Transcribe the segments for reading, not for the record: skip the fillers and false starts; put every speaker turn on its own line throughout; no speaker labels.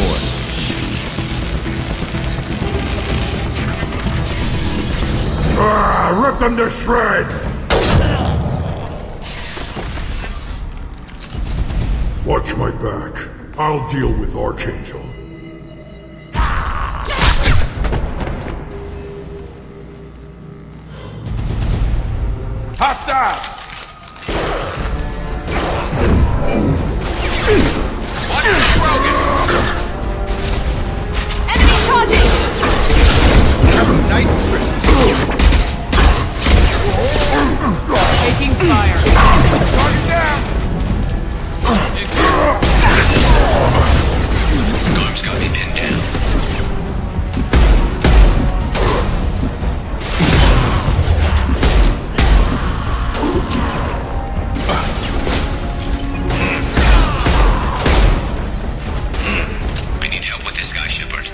yours.
Rip them to shreds! Watch my back. I'll deal with Archangel.
Hostile! Watch the Krogan!
Enemy charging!
Nice trick!
Taking fire.
Target down!
Gorm's got me pinned down. I need help with this guy, Shepard.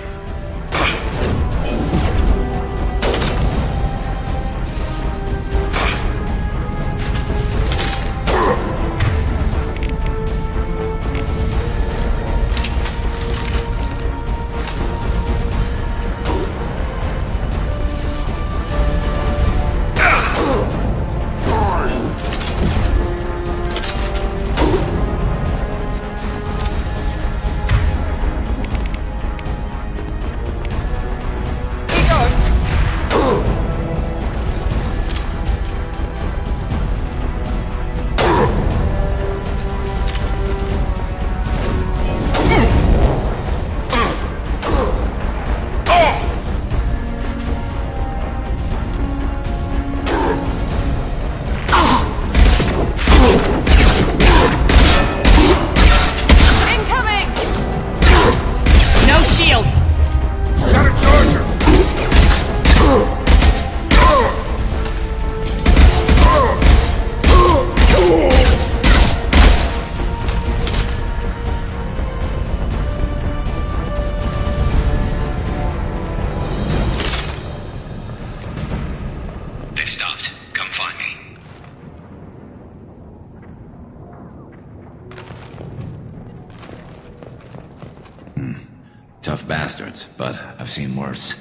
Tough bastards, but I've seen worse.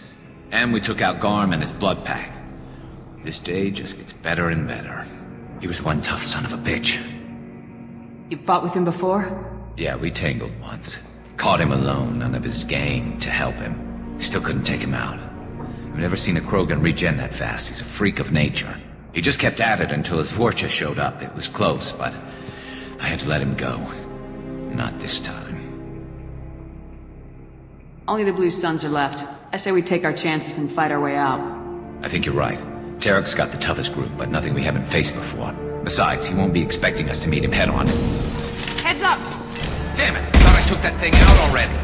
And we took out Garm and his blood pack. This day just gets better and better. He was one tough son of a bitch.
You fought with him before?
Yeah, we tangled once. Caught him alone, none of his gang to help him. Still couldn't take him out. I've never seen a Krogan regen that fast. He's a freak of nature. He just kept at it until his Vorcha showed up. It was close, but I had to let him go. Not this time.
Only the Blue Suns are left. I say we take our chances and fight our way out.
I think you're right. Tarek's got the toughest group, but nothing we haven't faced before. Besides, he won't be expecting us to meet him head-on.
Heads up!
Damn it! Thought I took that thing out already.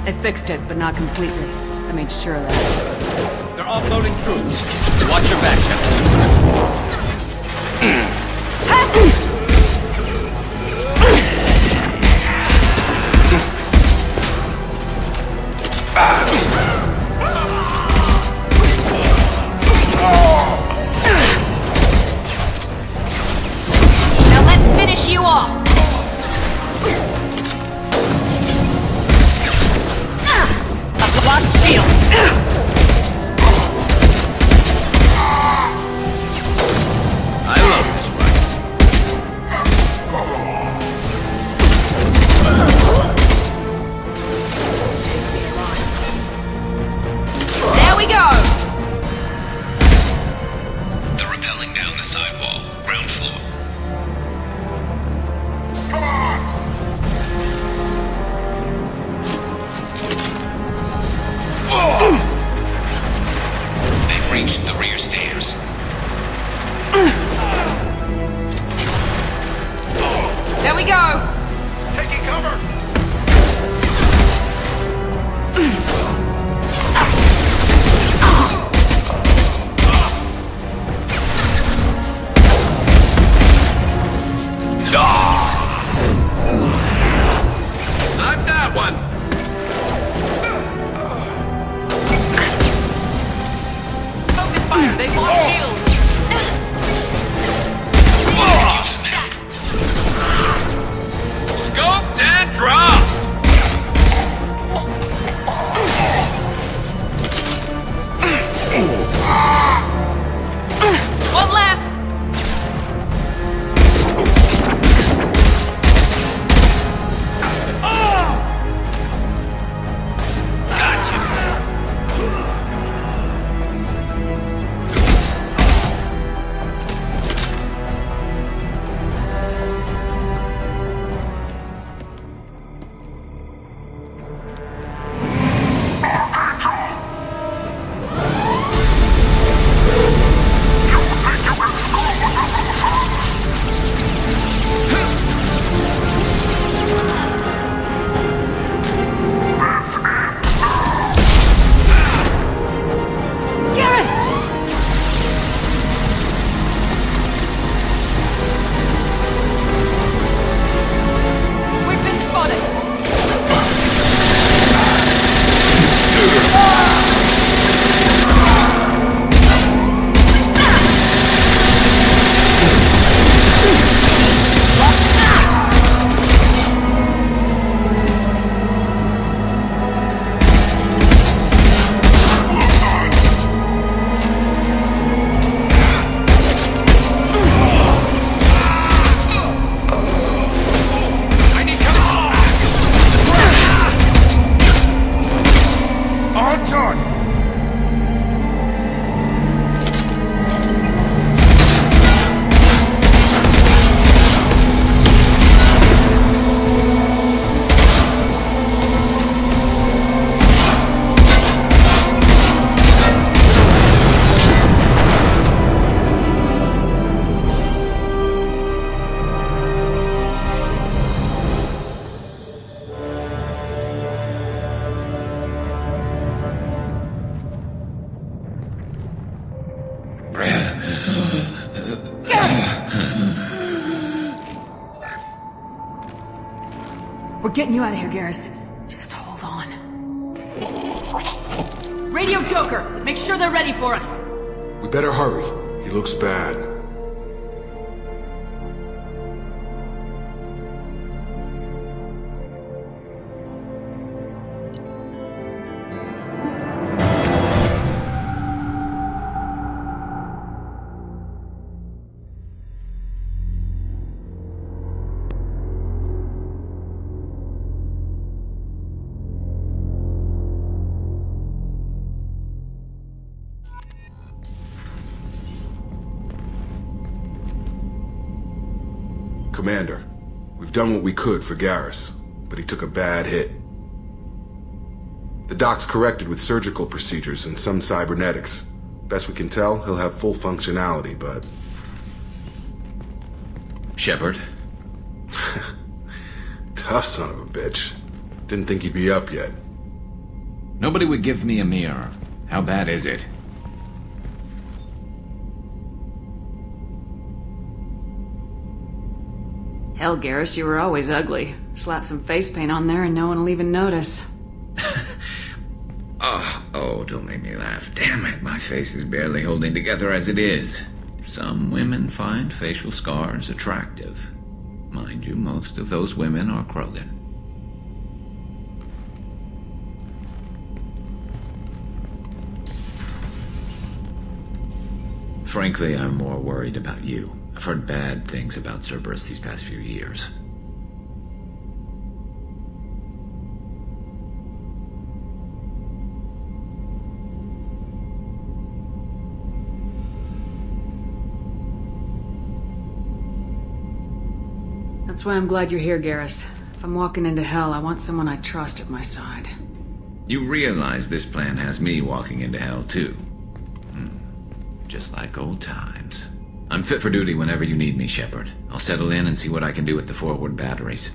They fixed it, but not completely. I made sure of that.
They're offloading troops. Watch your back, Shepard.
Now let's finish you off! Lost shield!
I love this fight.
There we go!
They're rappelling down the side wall, ground floor. They've reached the rear stairs.
There we go!
Taking cover!
Knock that one!
Focus fire! They've lost shields!
Scoped and dropped!
getting you out of here, Garrus. Just hold on. Radio Joker! Make sure they're ready for us!
We better hurry. He looks bad. Commander, we've done what we could for Garrus, but he took a bad hit. The doc's corrected with surgical procedures and some cybernetics. Best we can tell, he'll have full functionality, but...
Shepard?
Tough son of a bitch. Didn't think he'd be up yet.
Nobody would give me a mirror. How bad is it?
Hell, Garrus, you were always ugly. Slap some face paint on there and no one will even notice.
Oh, don't make me laugh. Damn it, my face is barely holding together as it is. Some women find facial scars attractive. Mind you, most of those women are Krogan. Frankly, I'm more worried about you. I've heard bad things about Cerberus these past few years.
That's why I'm glad you're here, Garrus. If I'm walking into hell, I want someone I trust at my side.
You realize this plan has me walking into hell, too. Just like old times. I'm fit for duty whenever you need me, Shepard. I'll settle in and see what I can do with the forward batteries.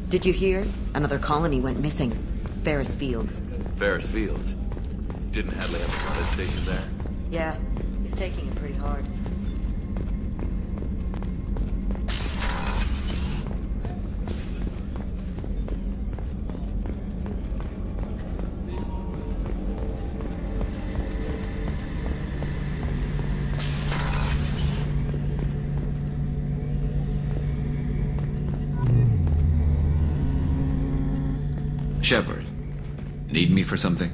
Did you hear? Another colony went missing. Ferris Fields.
Ferris Fields? Didn't Hadley have a cottage station there?
Yeah, he's taking it pretty hard.
Shepard, need me for something?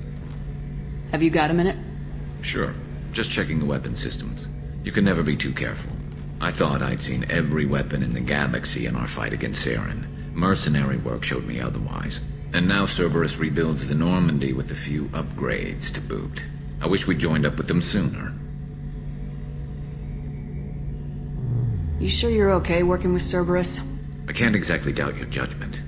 Have you got a minute?
Sure. Just checking the weapon systems. You can never be too careful. I thought I'd seen every weapon in the galaxy in our fight against Saren. Mercenary work showed me otherwise. And now Cerberus rebuilds the Normandy with a few upgrades to boot. I wish we'd joined up with them sooner.
You sure you're okay working with Cerberus?
I can't exactly doubt your judgment.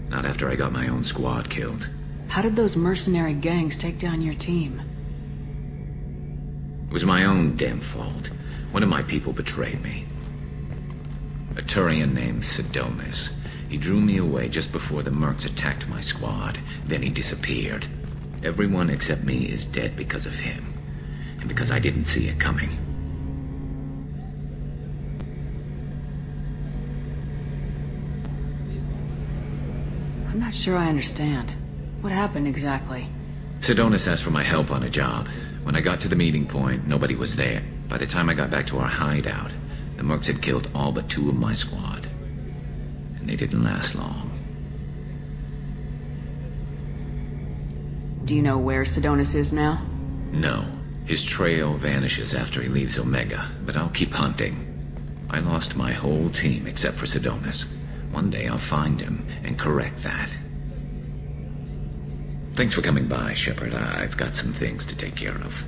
Not after I got my own squad killed.
How did those mercenary gangs take down your team?
It was my own damn fault. One of my people betrayed me. A Turian named Sidonis. He drew me away just before the mercs attacked my squad. Then he disappeared. Everyone except me is dead because of him. And because I didn't see it coming.
I'm not sure I understand. What happened exactly?
Sidonis asked for my help on a job. When I got to the meeting point, nobody was there. By the time I got back to our hideout, the mercs had killed all but 2 of my squad. And they didn't last long.
Do you know where Sidonis is now?
No. His trail vanishes after he leaves Omega, but I'll keep hunting. I lost my whole team except for Sidonis. One day I'll find him and correct that. Thanks for coming by, Shepard. I've got some things to take care of.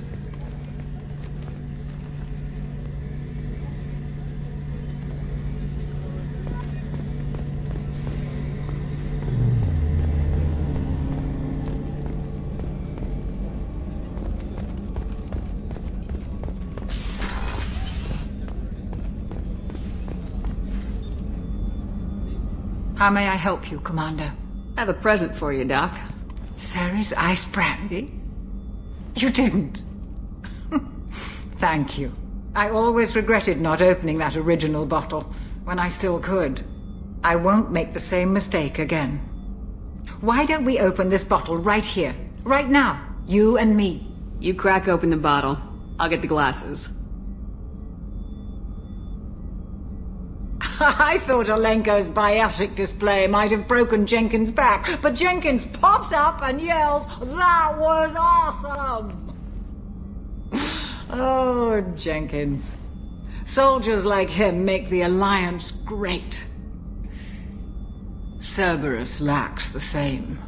How may I help you, Commander?
I have a present for you, Doc.
Sarah's ice brandy? You didn't. Thank you. I always regretted not opening that original bottle when I still could. I won't make the same mistake again. Why don't we open this bottle right here, right now, you and me?
You crack open the bottle. I'll get the glasses.
I thought Alenko's biotic display might have broken Jenkins' back, but Jenkins pops up and yells, "That was awesome!" Oh, Jenkins. Soldiers like him make the Alliance great. Cerberus lacks the same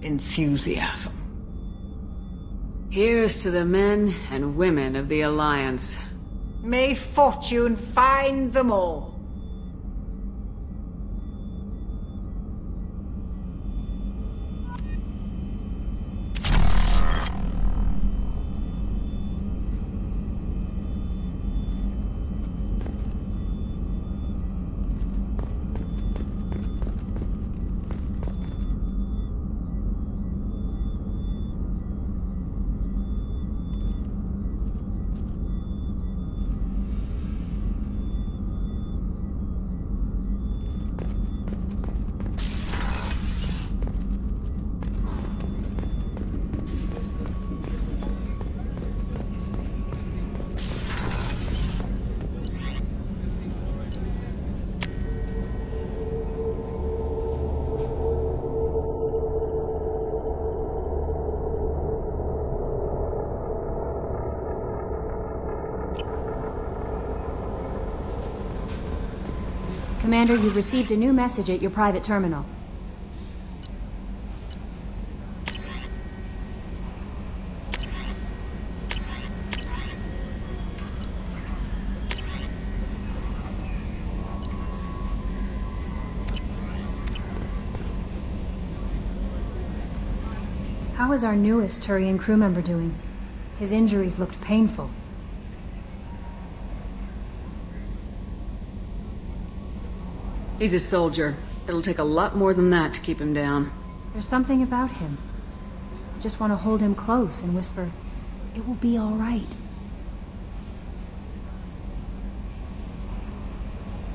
enthusiasm.
Here's to the men and women of the Alliance.
May fortune find them all.
Commander, you've received a new message at your private terminal. How is our newest Turian crew member doing? His injuries looked painful.
He's a soldier. It'll take a lot more than that to keep him down.
There's something about him. I just want to hold him close and whisper, "It will be all right."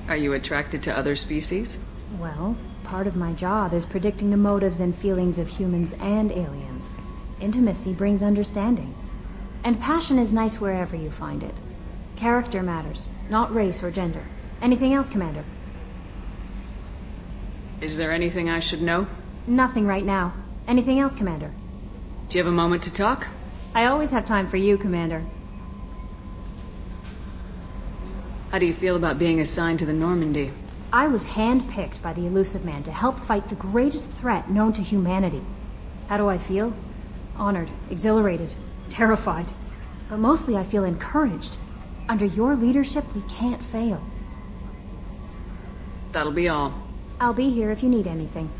Are you attracted to other species?
Well, part of my job is predicting the motives and feelings of humans and aliens. Intimacy brings understanding. And passion is nice wherever you find it. Character matters, not race or gender. Anything else, Commander?
Is there anything I should know?
Nothing right now. Anything else, Commander?
Do you have a moment to talk?
I always have time for you, Commander.
How do you feel about being assigned to the Normandy?
I was handpicked by the Elusive Man to help fight the greatest threat known to humanity. How do I feel? Honored, exhilarated, terrified. But mostly I feel encouraged. Under your leadership, we can't fail.
That'll be all.
I'll be here if you need anything.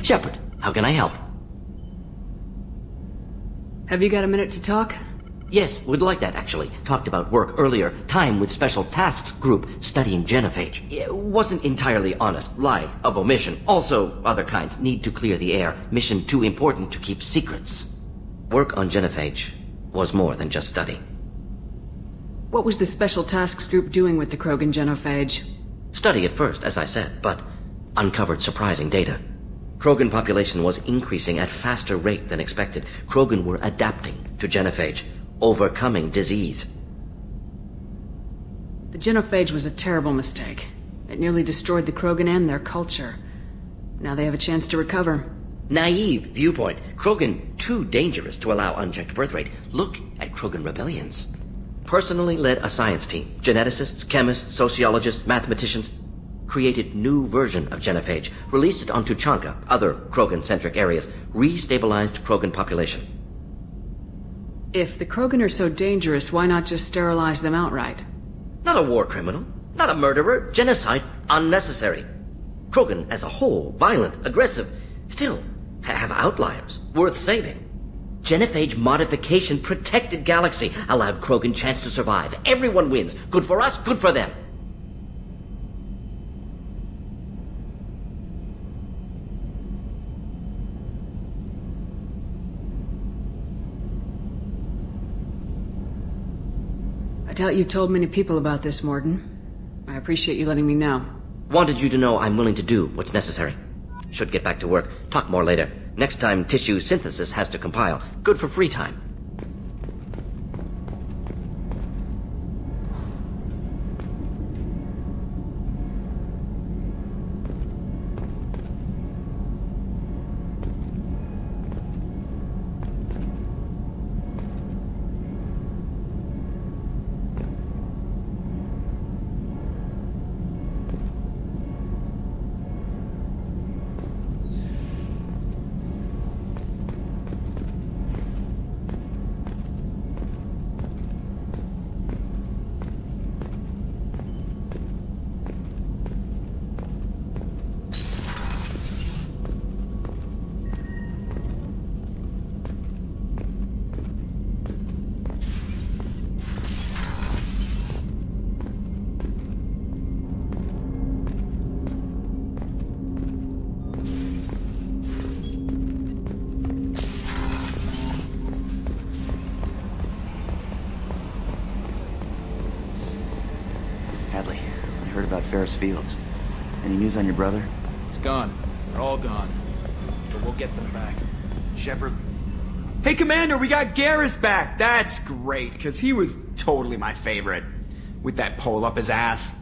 Shepard, how can I help?
Have you got a minute to talk?
Yes, would like that, actually. Talked about work earlier. Time with Special Tasks Group studying genophage. It wasn't entirely honest. Lie of omission. Also, other kinds. Need to clear the air. Mission too important to keep secrets. Work on genophage was more than just study.
What was the Special Tasks Group doing with the Krogan genophage?
Study at first, as I said, but uncovered surprising data. Krogan population was increasing at faster rate than expected. Krogan were adapting to genophage, overcoming disease.
The genophage was a terrible mistake. It nearly destroyed the Krogan and their culture. Now they have a chance to recover.
Naive viewpoint. Krogan too dangerous to allow unchecked birth rate. Look at Krogan rebellions. Personally led a science team. Geneticists, chemists, sociologists, mathematicians. Created new version of genophage, released it on Tuchanka, other Krogan-centric areas, restabilized Krogan population.
If the Krogan are so dangerous, why not just sterilize them outright?
Not a war criminal, not a murderer, genocide, unnecessary. Krogan as a whole, violent, aggressive, still have outliers, worth saving. Genophage modification protected galaxy, allowed Krogan chance to survive. Everyone wins, good for us, good for them.
I doubt you've told many people about this, Morden. I appreciate you letting me know.
Wanted you to know I'm willing to do what's necessary. Should get back to work. Talk more later. Next time tissue synthesis has to compile. Good for free time.
Ferris Fields. Any news on your brother?
He's gone. They're all gone. But we'll get them back.
Shepard?
Hey, Commander, we got Garrus back! That's great, because he was totally my favorite. With that pole up his ass.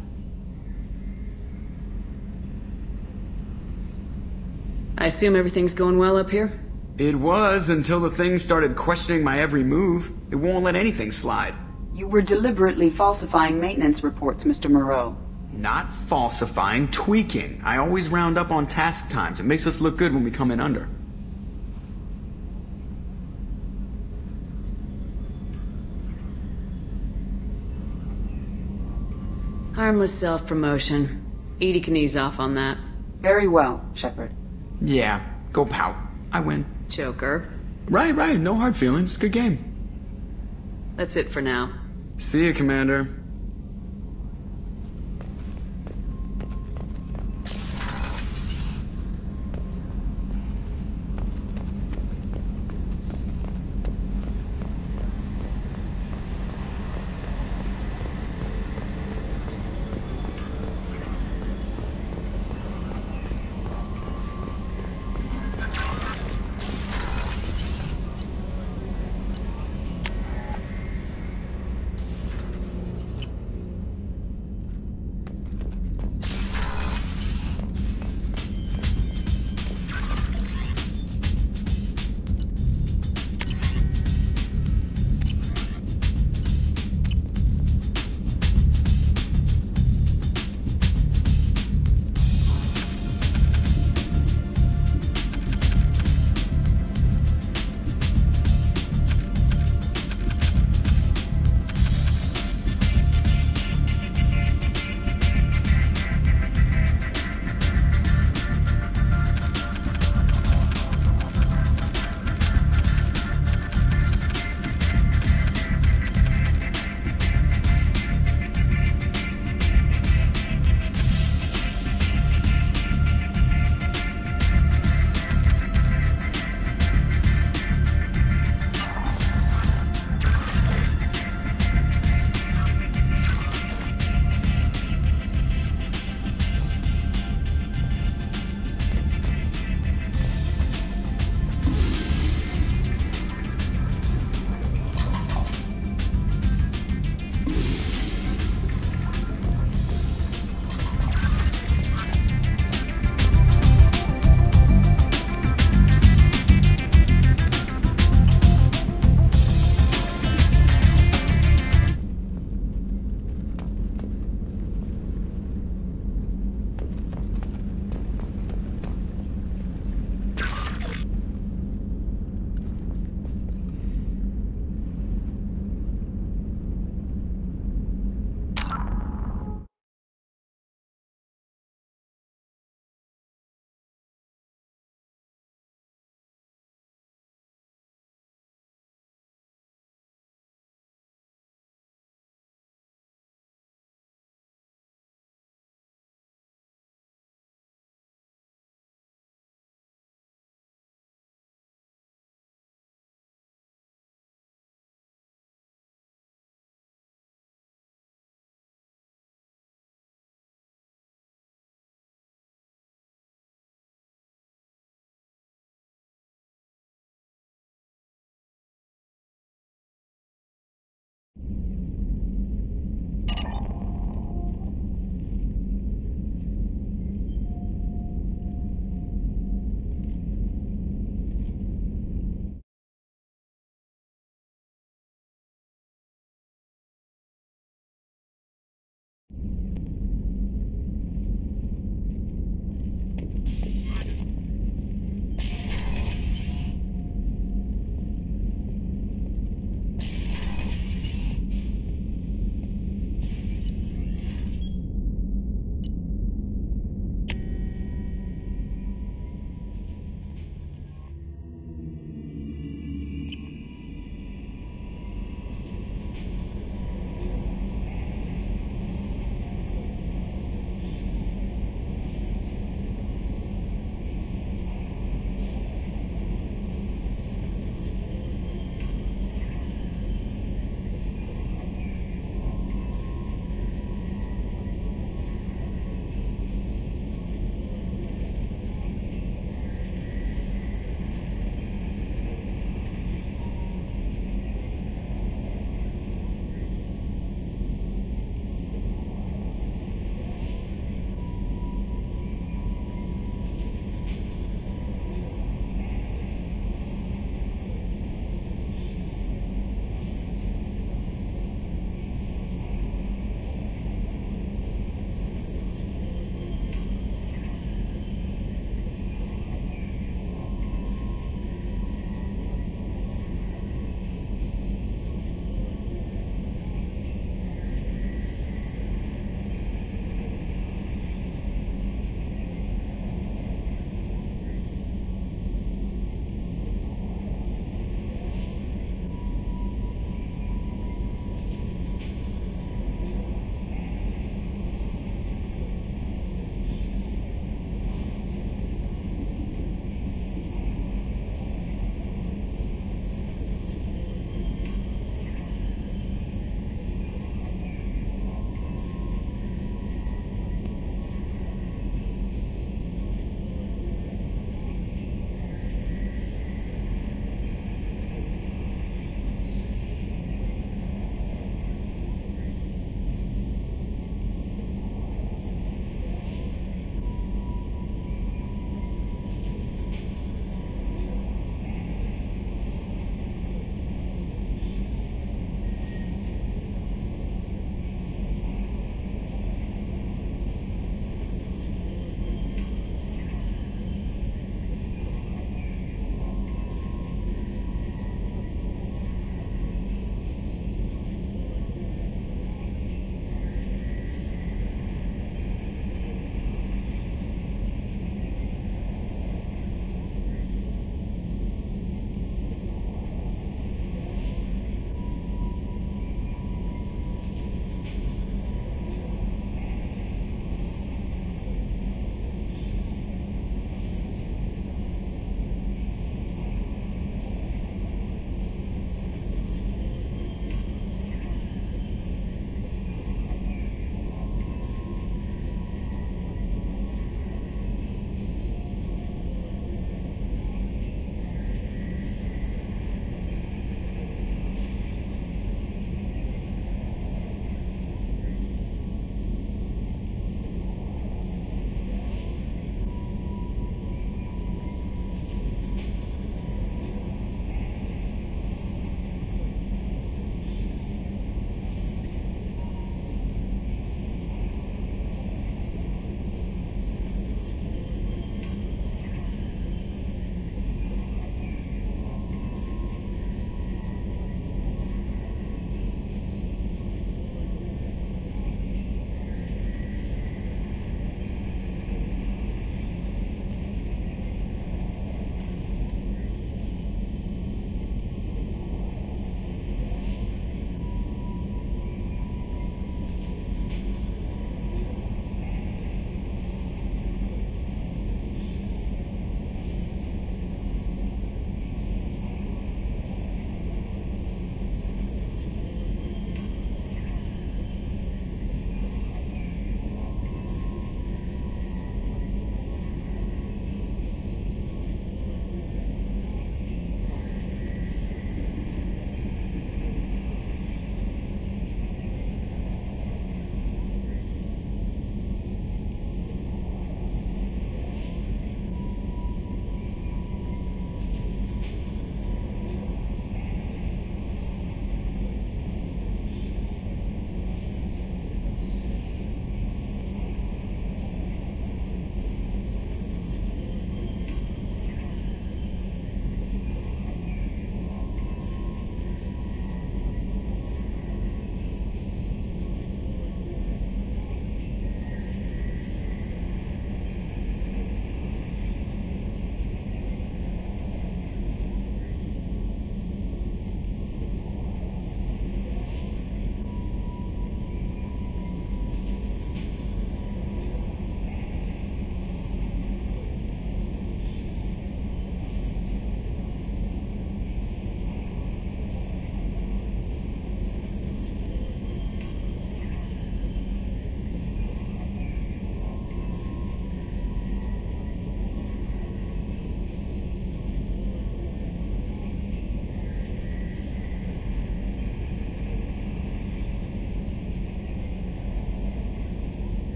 I assume everything's going well up here?
It was, until the thing started questioning my every move. It won't let anything slide.
You were deliberately falsifying maintenance reports, Mr. Moreau.
Not falsifying, tweaking. I always round up on task times. It makes us look good when we come in under.
Harmless self-promotion. Edie can ease off on that.
Very well, Shepard.
Yeah, go pout. I win.
Joker.
Right, no hard feelings. Good game.
That's it for now.
See you, Commander.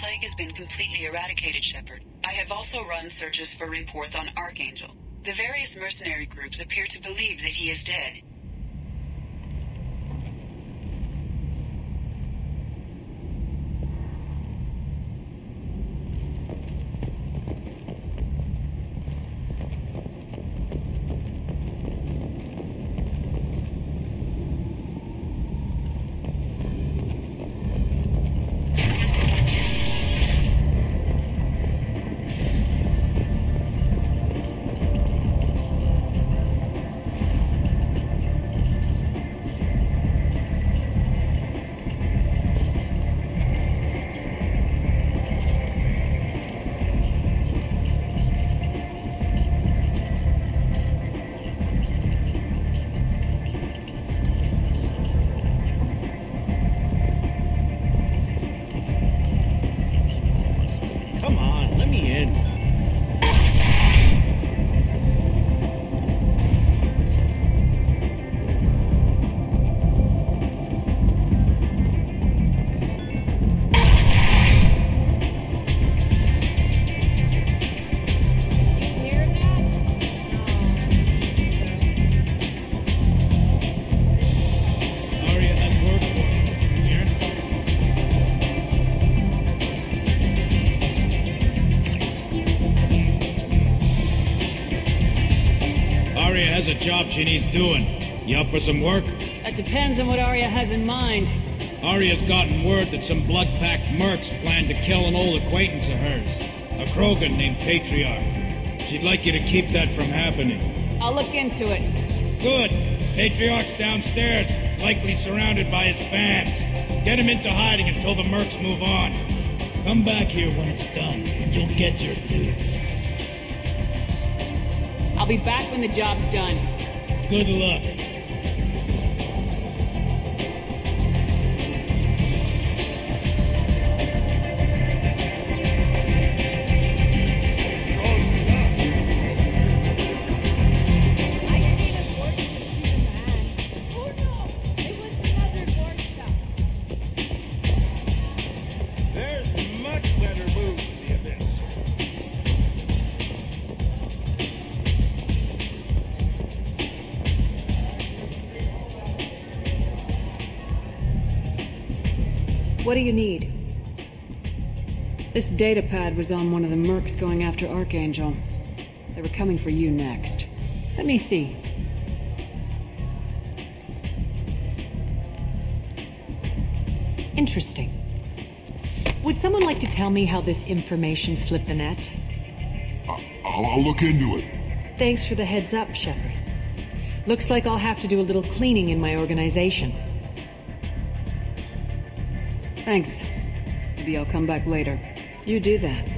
plague has been completely eradicated, Shepard. I have also run searches for reports on Archangel. The various mercenary groups appear to believe that he is dead.
A job she needs doing. You up for some work?
That depends on what Arya has in mind.
Arya's gotten word that some blood-packed mercs plan to kill an old acquaintance of hers. A Krogan named Patriarch. She'd like you to keep that from happening.
I'll look into it.
Good. Patriarch's downstairs, likely surrounded by his fans. Get him into hiding until the mercs move on. Come back here when it's done, and you'll get your due.
I'll be back when the job's done.
Good luck.
What do you need? This datapad was on one of the mercs going after Archangel. They were coming for you next. Let me see. Interesting. Would someone like to tell me how this information slipped the net?
I'll look into it.
Thanks for the heads up, Shepard. Looks like I'll have to do a little cleaning in my organization. Thanks. Maybe I'll come back later. You do that.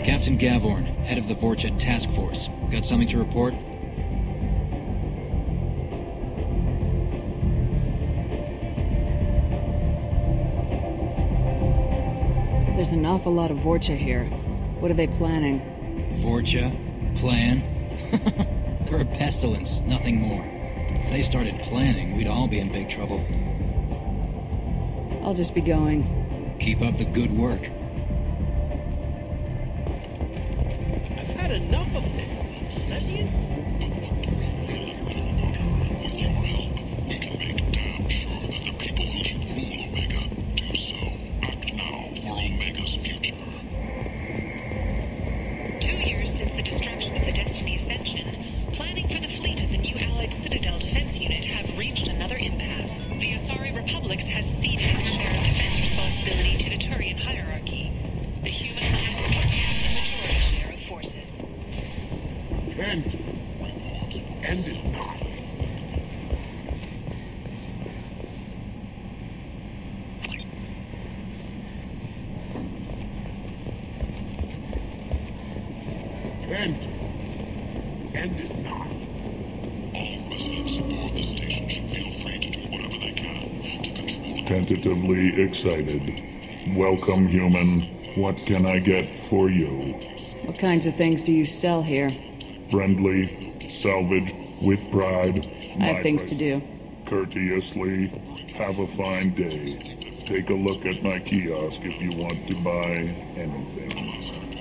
Captain Gavorn, head of the Vorchet Task Force. Got something to report?
There's an awful lot of Vorcha here. What are they planning?
Vorcha? Plan? They're a pestilence, nothing more. If they started planning, we'd all be in big trouble.
I'll just be going.
Keep up the good work.
I've had enough of this. Let me in.
We can make damn sure that the people who rule Omega do so. End. End is not. End. End is not. All residents aboard the station should feel free to do whatever they can to control. Tentatively excited. Welcome, human. What can I get for you?
What kinds of things do you sell here?
Friendly, salvage, with pride.
I have things to do.
Courteously. Have a fine day. Take a look at my kiosk if you want to buy anything.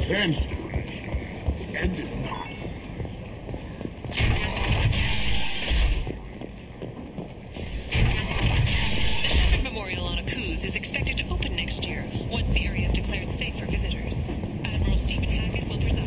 End. End is not.
The Memorial on Akuz is expected to open next year, once the area is declared safe for visitors. Admiral Stephen Hackett will preside.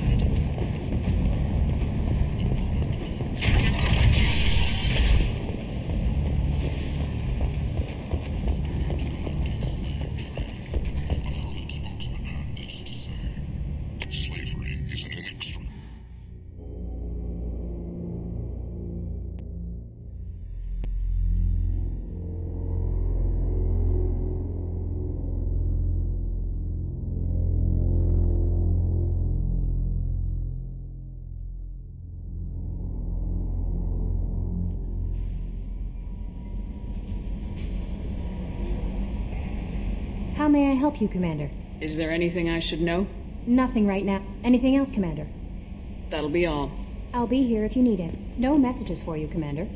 How may I help you, Commander?
Is there anything I should know?
Nothing right now. Anything else, Commander?
That'll be all.
I'll be here if you need it. No messages for you, Commander.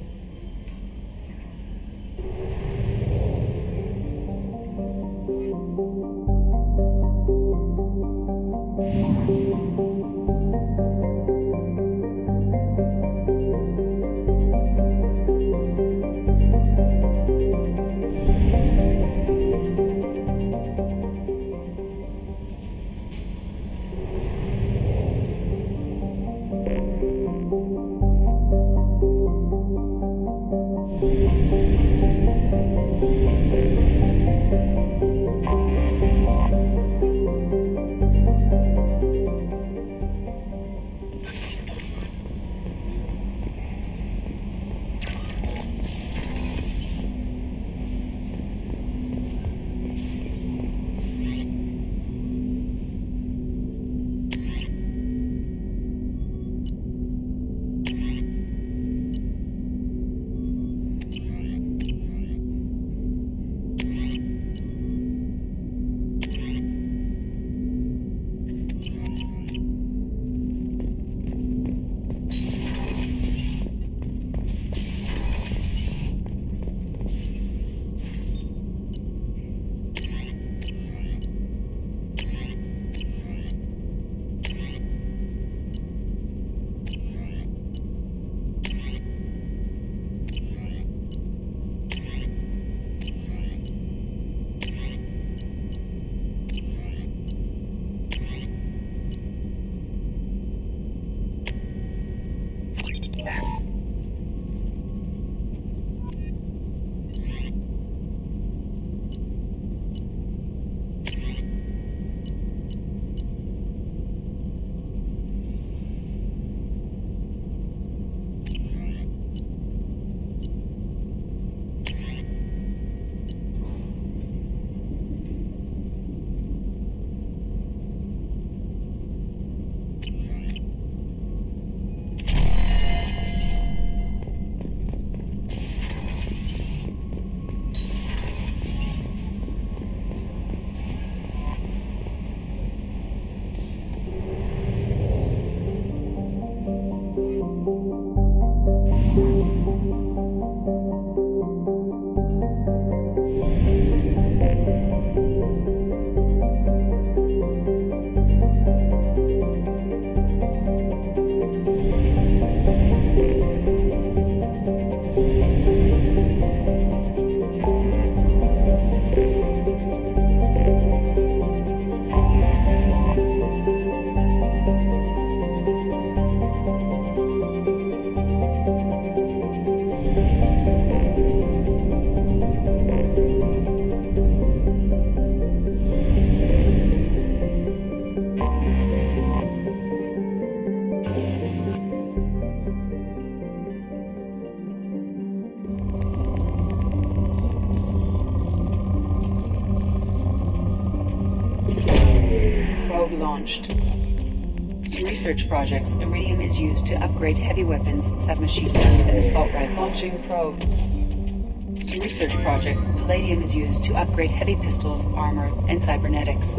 Probe launched. In research projects, iridium is used to upgrade heavy weapons, submachine guns, and assault rifles. Launching probe. In research projects, palladium is used to upgrade heavy pistols, armor, and cybernetics.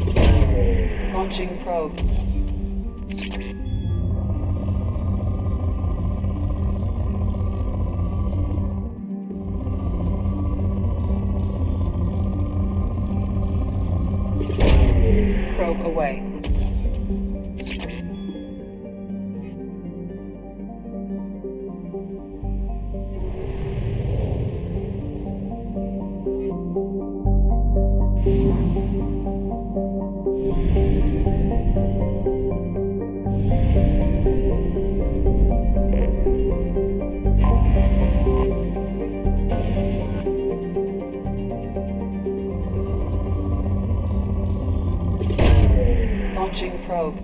Launching probe. Probe away. Launching probe.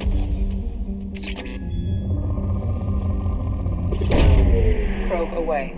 Probe away.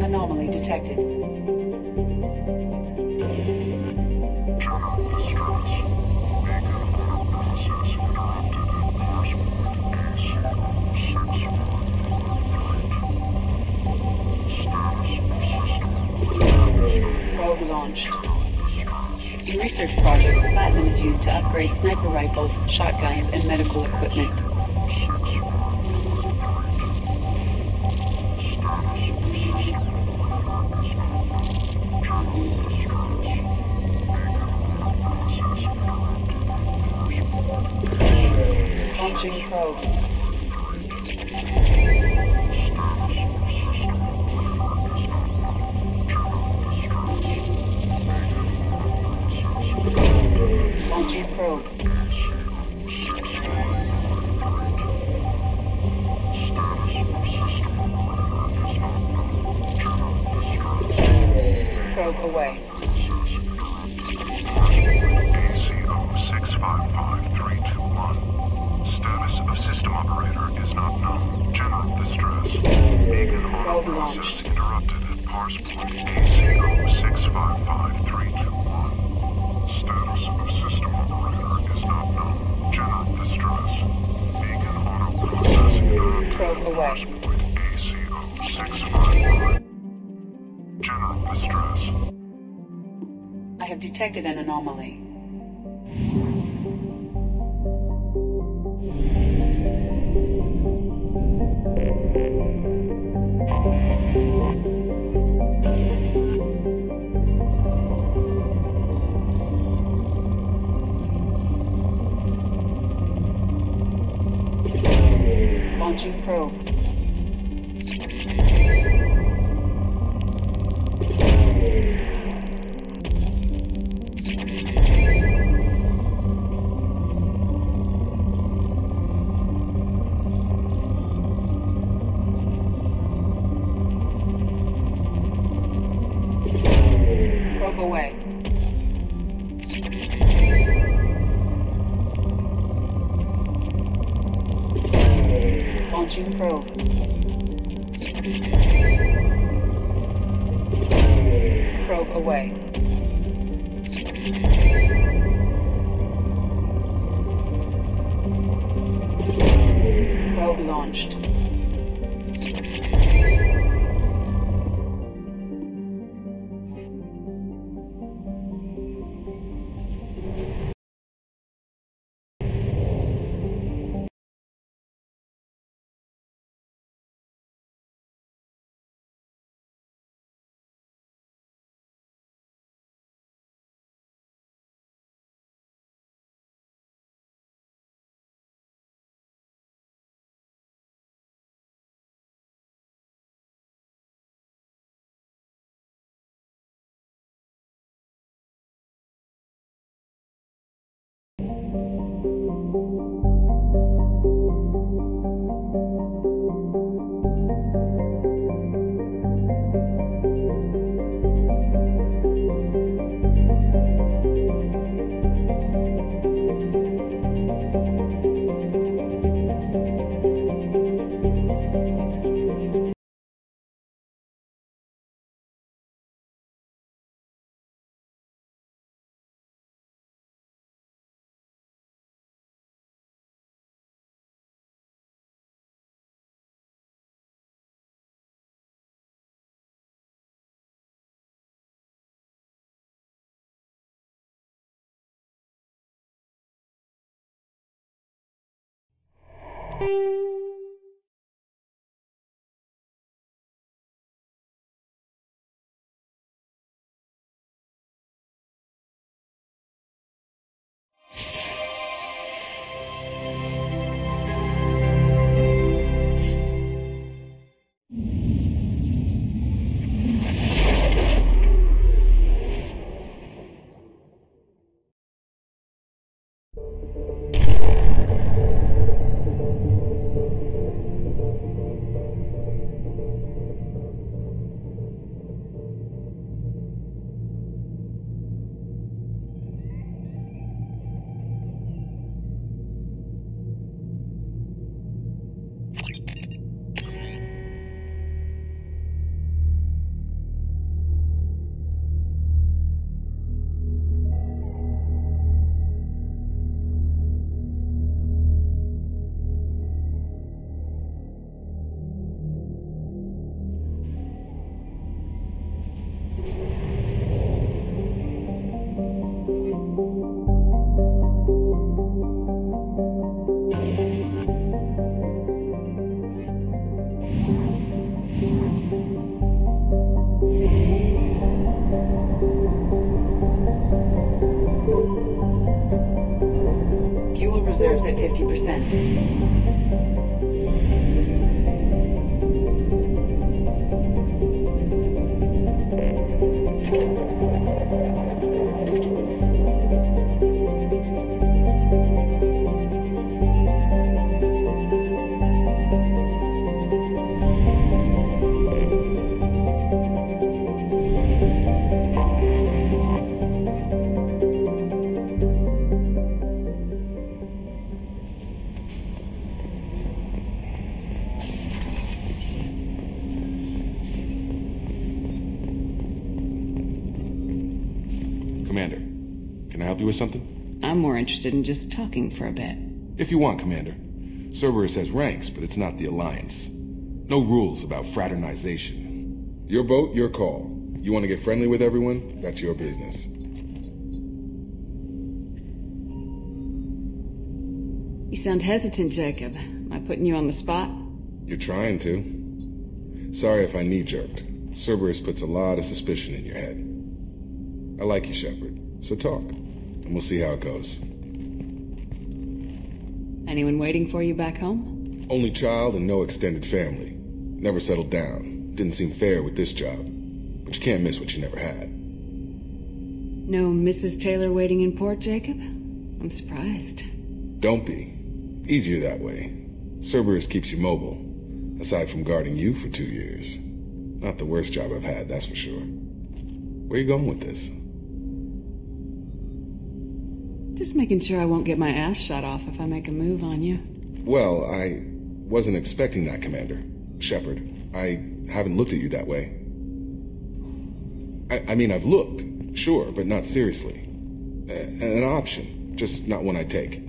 Anomaly detected. Probe launched. In research projects, platinum is used to upgrade sniper rifles, shotguns, and medical equipment. Launching probe. Launching probe. Probe away.
Status of system operator is not known. General distress. Beacon auto process interrupted at parse point AC0655-321. Status of system operator is not known. General distress. Beacon auto processing interrupted at parse point AC0655. General distress.
I have detected an anomaly. Launching probe. Probe away. Launching probe. Probe away. Probe launched. Reserves at 50%.
Commander, can I help you with something?
I'm more interested in just talking for a bit.
If you want, Commander. Cerberus has ranks, but it's not the Alliance. No rules about fraternization. Your boat, your call. You want to get friendly with everyone? That's your business.
You sound hesitant, Jacob. Am I putting you on the spot?
You're trying to. Sorry if I knee-jerked. Cerberus puts a lot of suspicion in your head. I like you, Shepard. So talk, and we'll see how it goes.
Anyone waiting for you back home?
Only child and no extended family. Never settled down. Didn't seem fair with this job. But you can't miss what you never had.
No Mrs. Taylor waiting in port, Jacob? I'm surprised.
Don't be. Easier that way. Cerberus keeps you mobile. Aside from guarding you for 2 years. Not the worst job I've had, that's for sure. Where are you going with this?
Just making sure I won't get my ass shot off if I make a move on you.
Well, I wasn't expecting that, Commander. Shepard, I haven't looked at you that way. I mean, I've looked, sure, but not seriously. An option, just not one I'd take.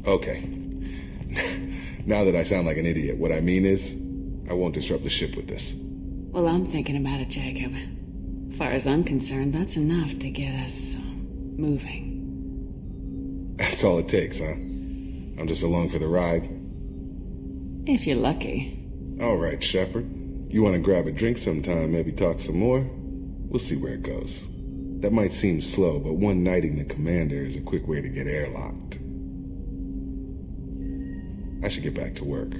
Okay. Now that I sound like an idiot, what I mean is, I won't disrupt the ship with this.
Well, I'm thinking about it, Jacob. As far as I'm concerned, that's enough to get us moving.
That's all it takes, huh? I'm just along for the ride.
If you're lucky.
All right, Shepard. You want to grab a drink sometime, maybe talk some more? We'll see where it goes. That might seem slow, but one knighting the commander is a quick way to get airlocked. I should get back to work.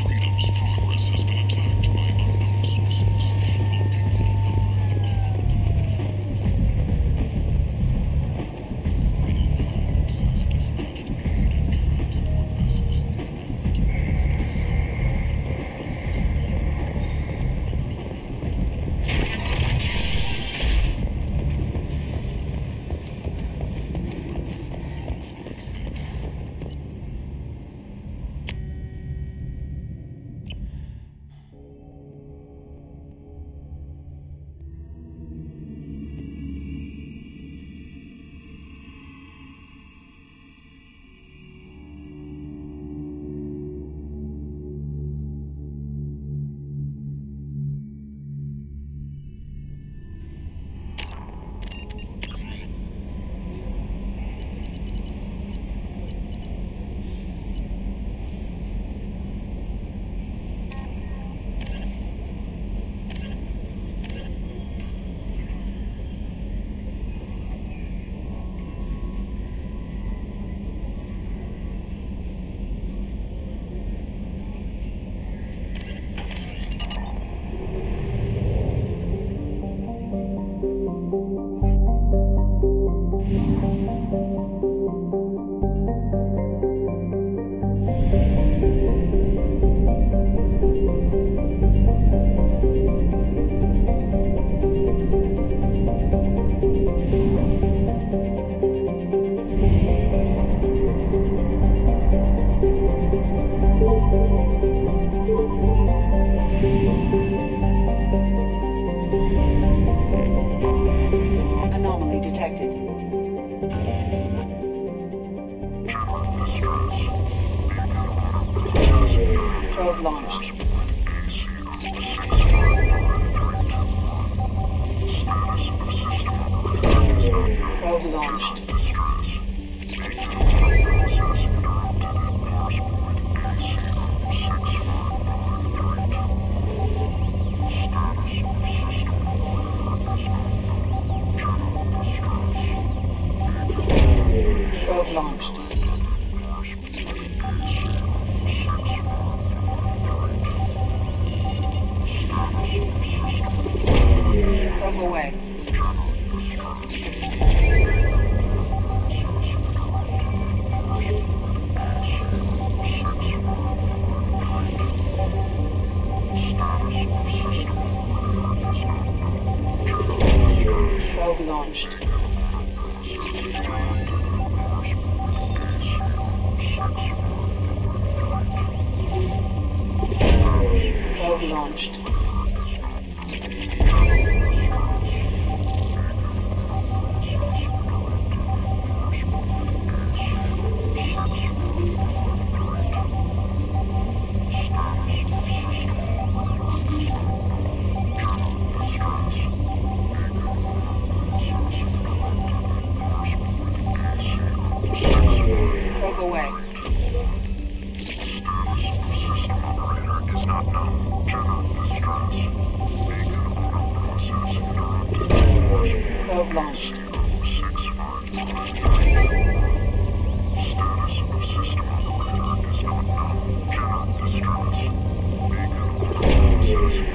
Freedom's
Anomaly detected. Probe launched. Probe launched. Probe launched. Probe away. Probe launched. Probe launched. Probe away. Probe launched.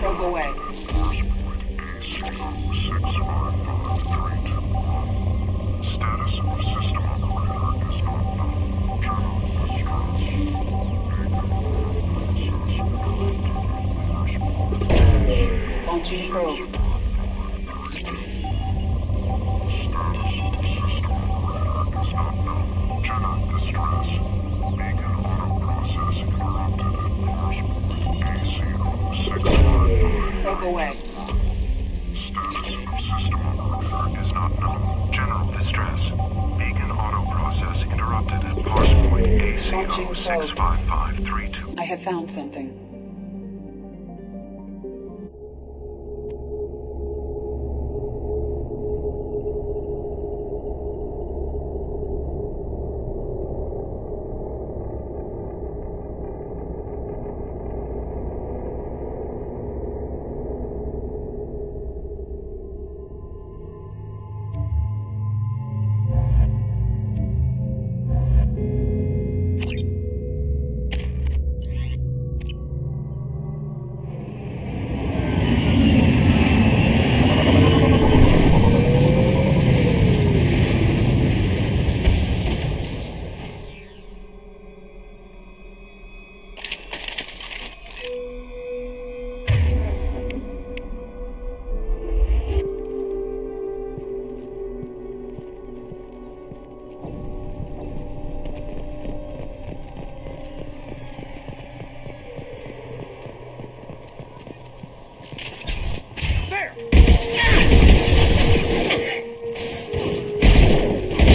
Probe away. Launching probe. Probe away.
Is not known. General distress. Beacon auto process interrupted at parse point
Launching
ACO
probe.
65532.
I have found something.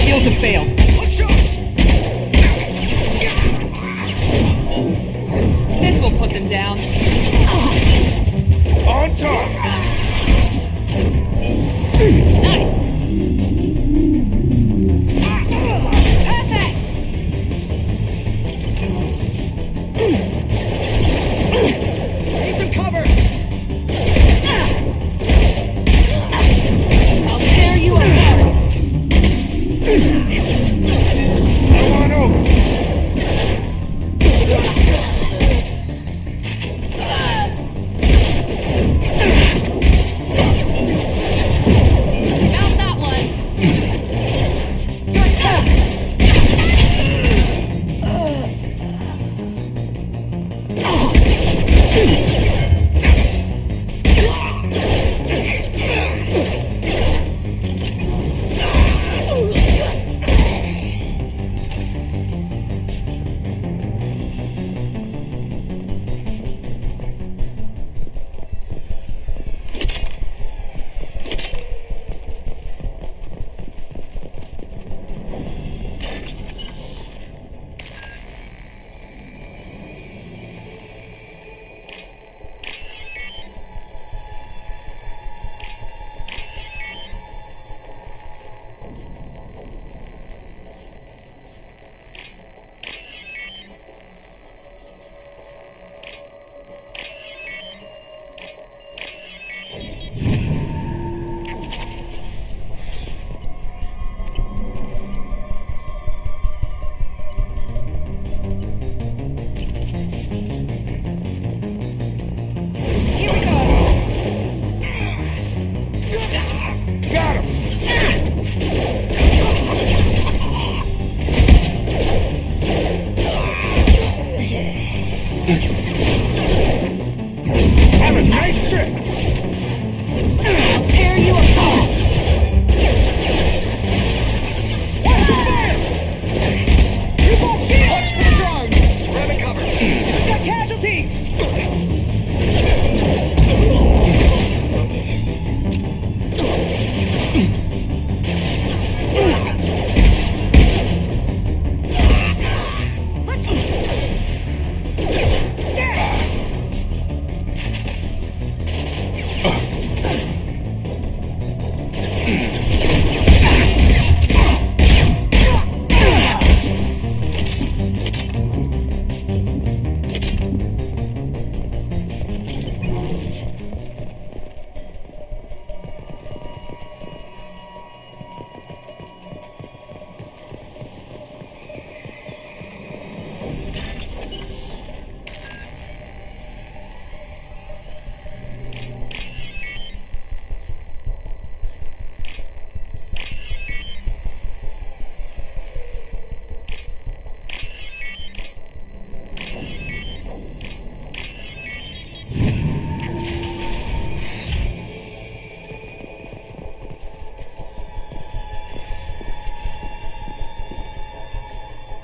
Shields have failed. This will put them down.
On target.
Nice. Perfect. Need some cover. I'll tear you apart.
Come on over.
Found that one.
Have a nice trip!
I'll tear you apart!
Watch the fire! You won't see it! Watch the drone! Grab cover! We've got casualties!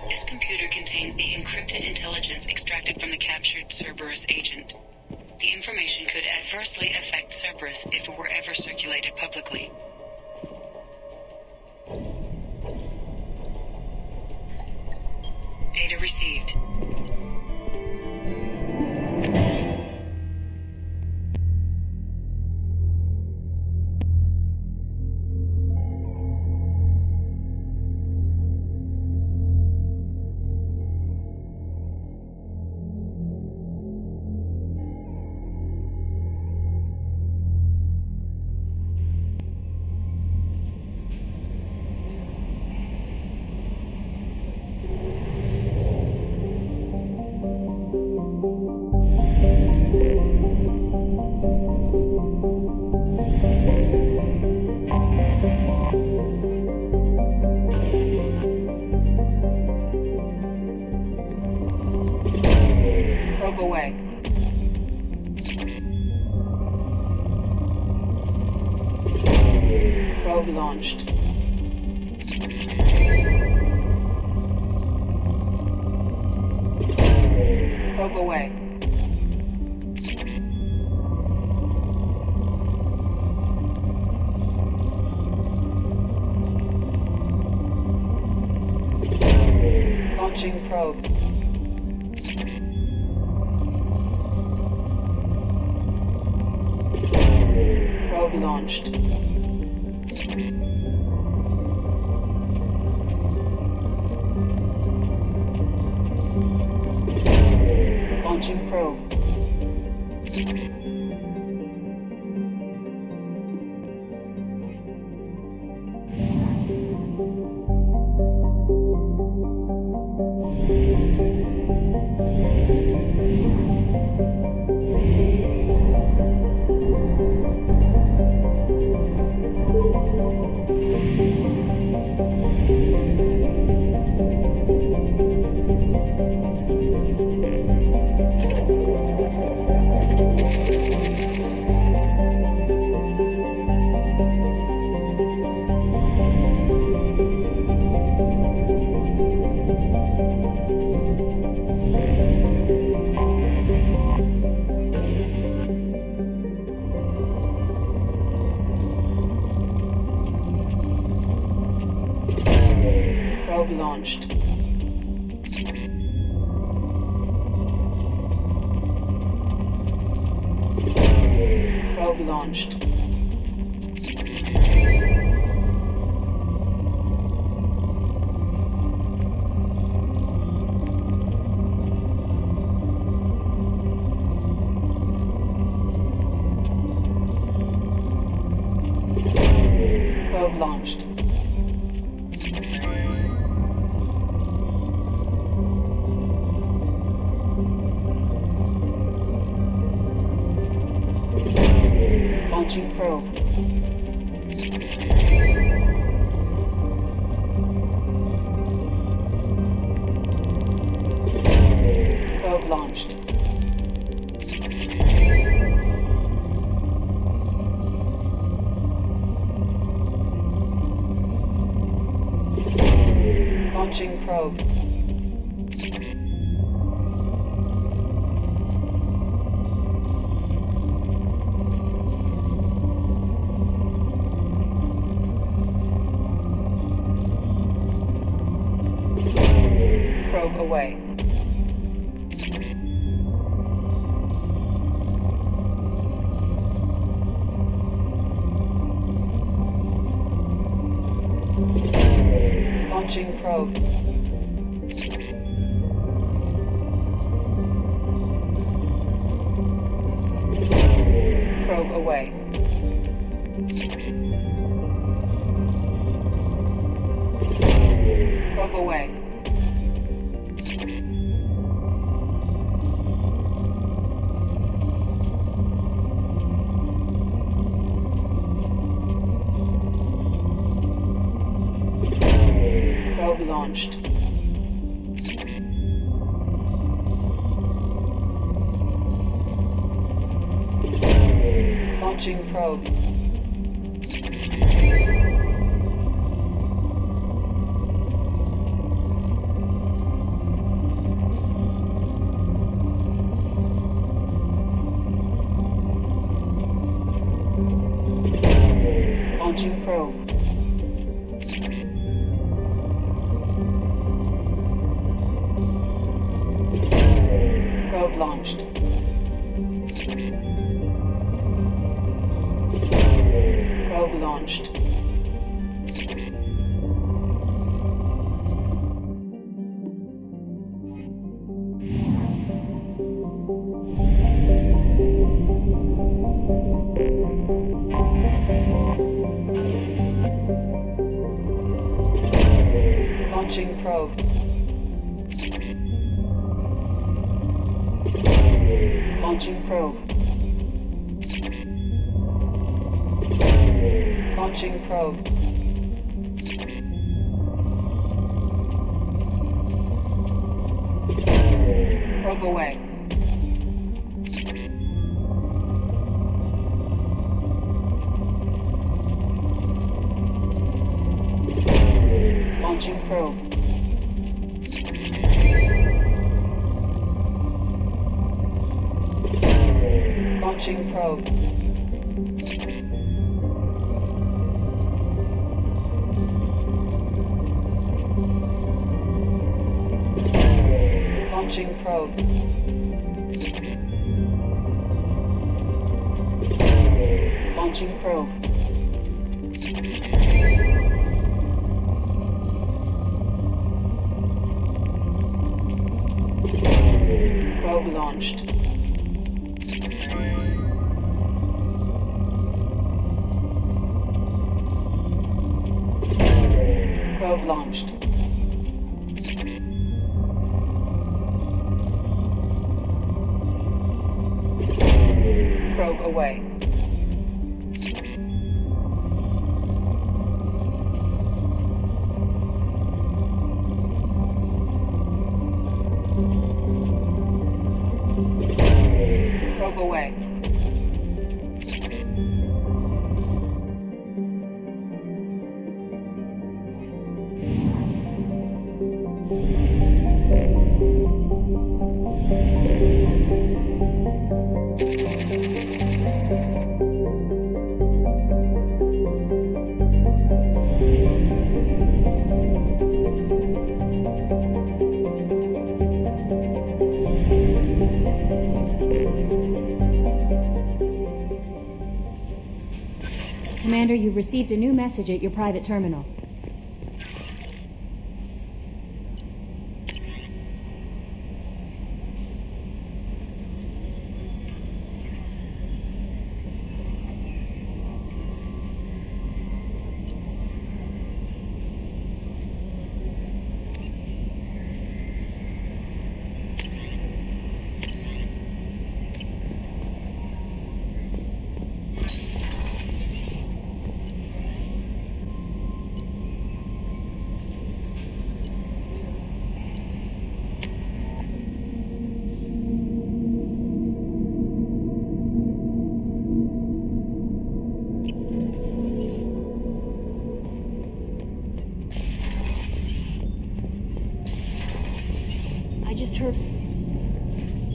This computer contains the encrypted intelligence extracted from the captured Cerberus agent. The information could adversely affect Cerberus if it were ever circulated publicly. Data received. Probe away. Probe launched. Probe away. Launching probe. Probe launched. Launching probe. Probe launched. Probe launched. Probe launched. Launching probe. Probe launched. launched. Launching probe. Probe away. Launching probe. Probe away. Probe away. Probe launched. Launching probe. Launching probe. Probe launched. Probe launched. Launching probe. Launching probe. Launching probe. Probe away. Launching probe. Launching probe. Launching probe. Launching probe. Probe launched. Probe launched. Probe away. Probe away.
Commander, you've received a new message at your private terminal.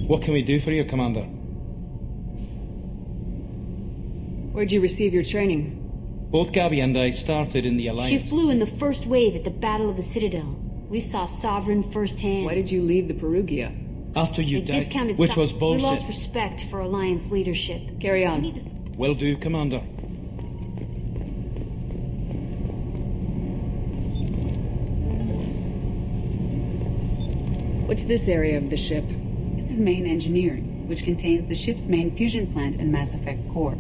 What can we do for you, Commander?
Where'd you receive your training?
Both Gabby and I started in the Alliance.
She flew in the first wave at the Battle of the Citadel. We saw Sovereign firsthand.
Why did you leave the Perugia?
After you
They
died,
discounted
which was bullshit.
We lost respect for Alliance leadership.
Carry on.
Will do, Commander.
What's this area of the ship?
This is main engineering, which contains the ship's main fusion plant and Mass Effect core.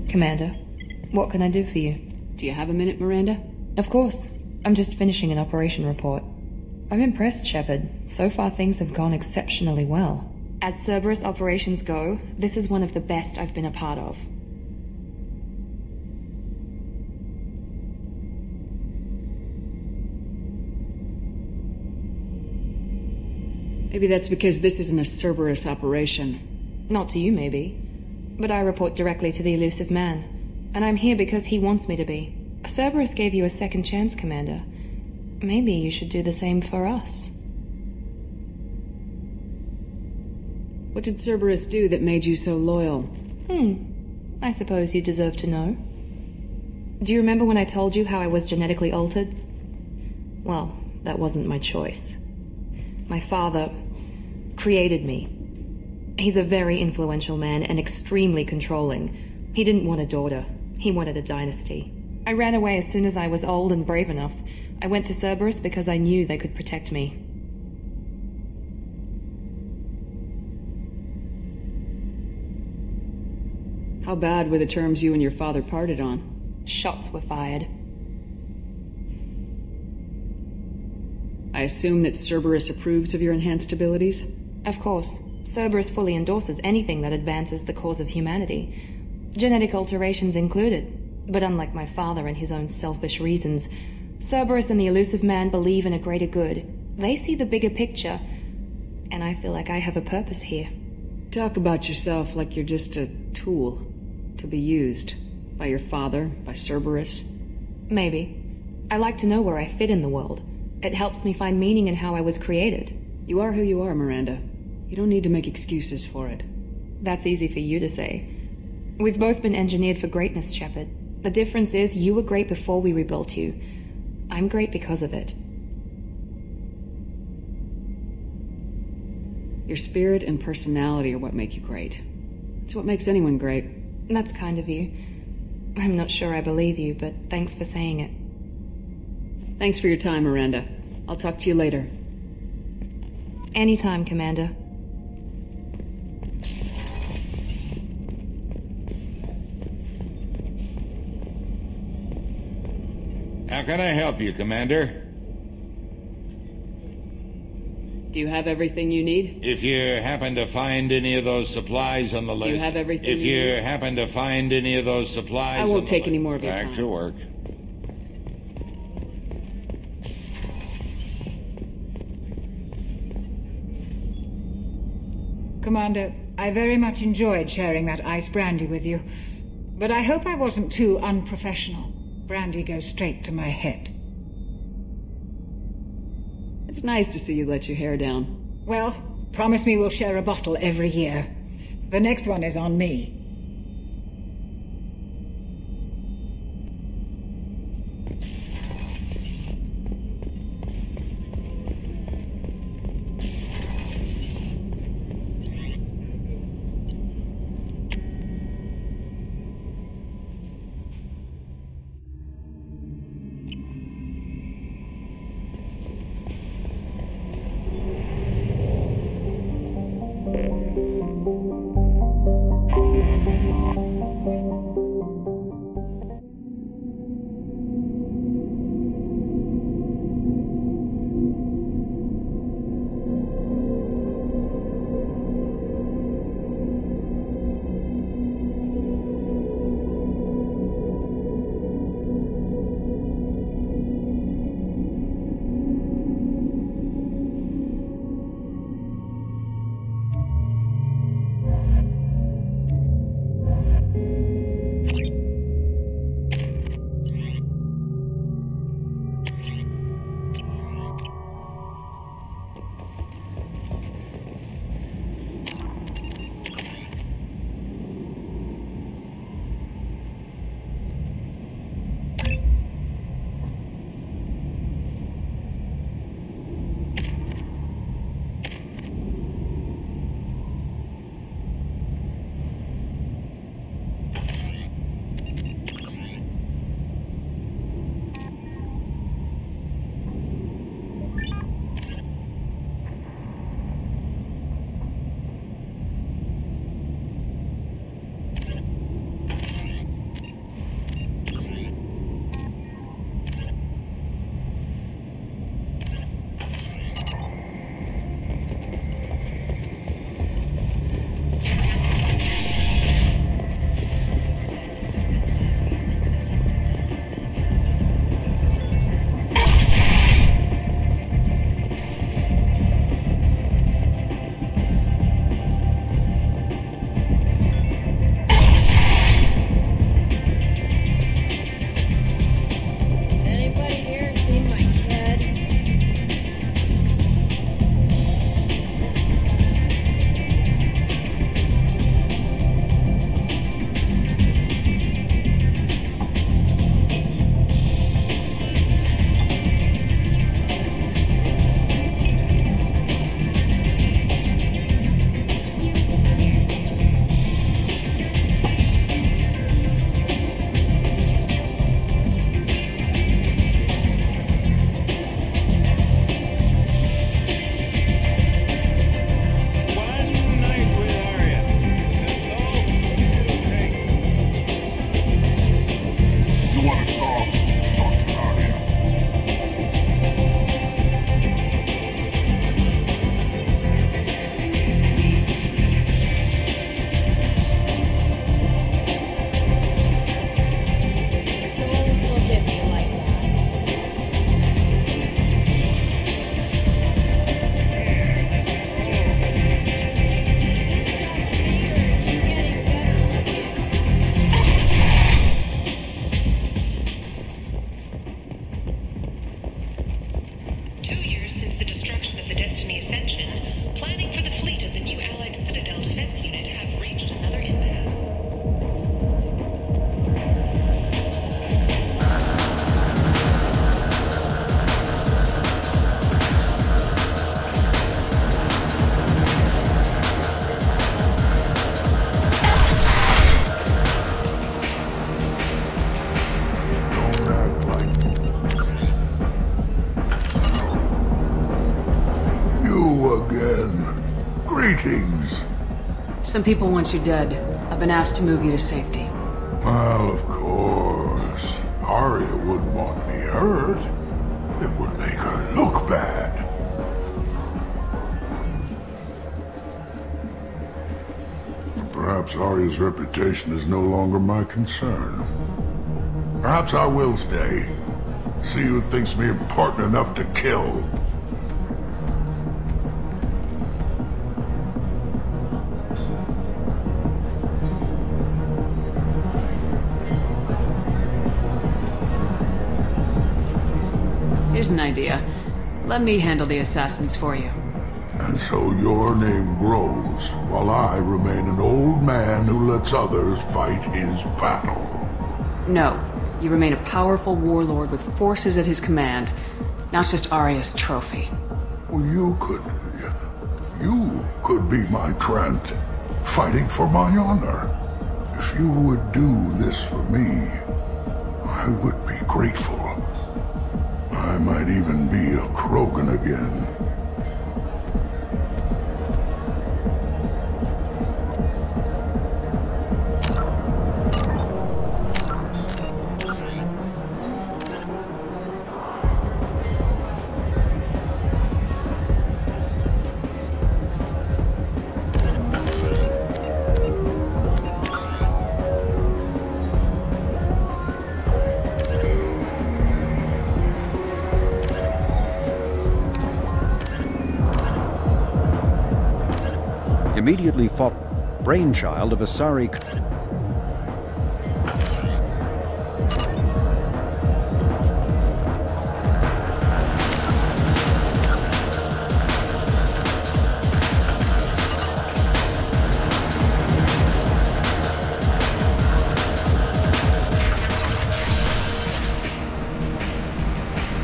Commander, what can I do for you?
Do you have a minute, Miranda?
Of course. I'm just finishing an operation report. I'm impressed, Shepard. So far things have gone exceptionally well. As Cerberus operations go, this is one of the best I've been a part of.
Maybe that's because this isn't a Cerberus operation.
Not to you, maybe. But I report directly to the elusive man. And I'm here because he wants me to be. Cerberus gave you a second chance, Commander. Maybe you should do the same for us.
What did Cerberus do that made you so loyal?
I suppose you deserve to know. Do you remember when I told you how I was genetically altered? Well, that wasn't my choice. My father created me. He's a very influential man and extremely controlling. He didn't want a daughter. He wanted a dynasty. I ran away as soon as I was old and brave enough. I went to Cerberus because I knew they could protect me.
How bad were the terms you and your father parted on?
Shots were fired.
I assume that Cerberus approves of your enhanced abilities?
Of course. Cerberus fully endorses anything that advances the cause of humanity. Genetic alterations included. But unlike my father and his own selfish reasons, Cerberus and the elusive man believe in a greater good. They see the bigger picture, and I feel like I have a purpose here.
Talk about yourself like you're just a tool to be used by your father, by Cerberus.
Maybe. I like to know where I fit in the world. It helps me find meaning in how I was created.
You are who you are, Miranda. You don't need to make excuses for it.
That's easy for you to say. We've both been engineered for greatness, Shepard. The difference is you were great before we rebuilt you. I'm great because of it.
Your spirit and personality are what make you great. It's what makes anyone great.
That's kind of you. I'm not sure I believe you, but thanks for saying it.
Thanks for your time, Miranda. I'll talk to you later.
Anytime, Commander.
How can I help you, Commander?
Do you have everything you need?
If you happen to find any of those supplies on the list...
Do you have everything
If
you
you
need?
happen to find any of those supplies...
I won't take any more of your time.
Back to work.
Commander, I very much enjoyed sharing that ice brandy with you. But I hope I wasn't too unprofessional. Brandy goes straight to my head.
It's nice to see you let your hair down.
Well, promise me we'll share a bottle every year. The next one is on me.
Greetings.
Some people want you dead. I've been asked to move you to safety.
Well, of course. Arya wouldn't want me hurt. It would make her look bad. Perhaps Arya's reputation is no longer my concern. Perhaps I will stay. See who thinks me important enough to kill.
Here's an idea. Let me handle the assassins for you.
And so your name grows, while I remain an old man who lets others fight his battle.
No. You remain a powerful warlord with forces at his command, not just Arya's trophy.
Well, you could be my Krant, fighting for my honor. If you would do this for me, I would be grateful. I might even be a Krogan again.
Immediately fought brainchild of Asari.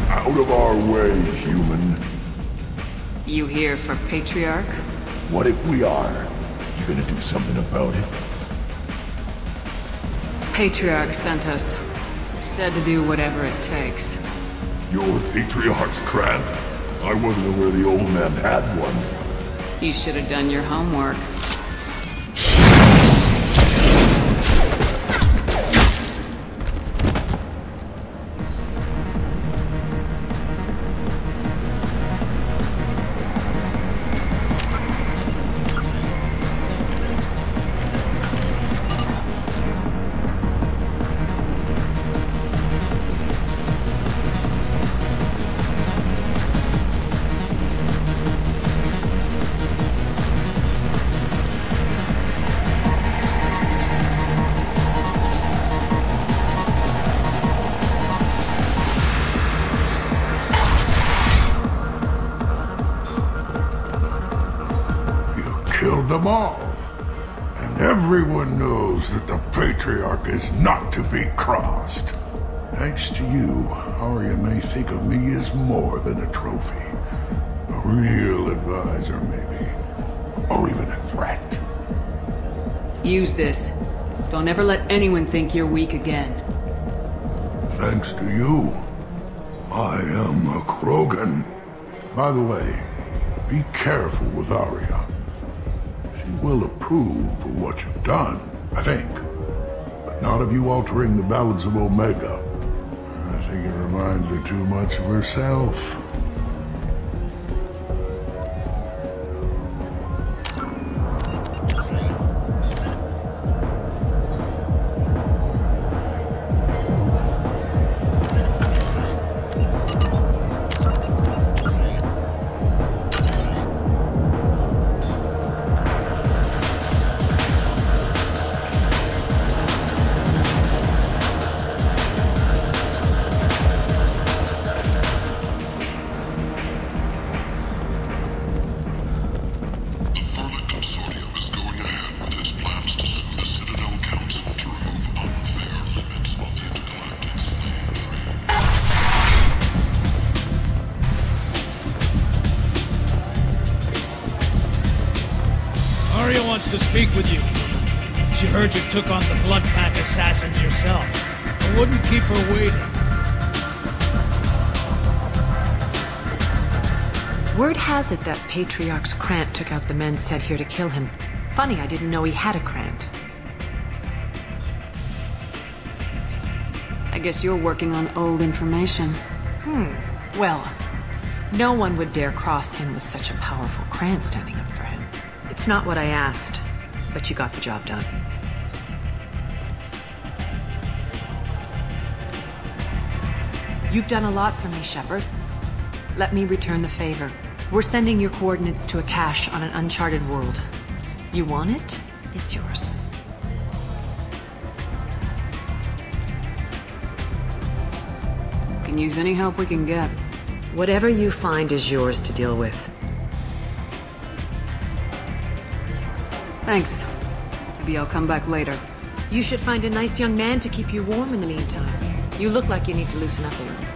Out of our way, human.
You here for Patriarch?
What if we are? You gonna do something about it?
Patriarch sent us. Said to do whatever it takes.
You're Patriarch's Krant? I wasn't aware the old man had one.
You should have done your homework.
Killed them all. And everyone knows that the Patriarch is not to be crossed. Thanks to you, Arya may think of me as more than a trophy. A real advisor, maybe. Or even a threat.
Use this. Don't ever let anyone think you're weak again.
Thanks to you, I am a Krogan. By the way, be careful with Arya. She will approve of what you've done, I think. But not of you altering the balance of Omega. I think it reminds her too much of herself.
Arya wants to speak with you. She heard you took on the Blood Pack assassins yourself. I wouldn't keep her waiting.
Word has it that Patriarch's Krant took out the men sent here to kill him. Funny, I didn't know he had a Krant.
I guess you're working on old information.
Well, no one would dare cross him with such a powerful Krant standing up for him. It's not what I asked. but you got the job done. You've done a lot for me, Shepard. Let me return the favor. We're sending your coordinates to a cache on an uncharted world. You want it? It's yours.
Can use any help we can get.
Whatever you find is yours to deal with.
Thanks. Maybe I'll come back later.
You should find a nice young man to keep you warm in the meantime. You look like you need to loosen up a little.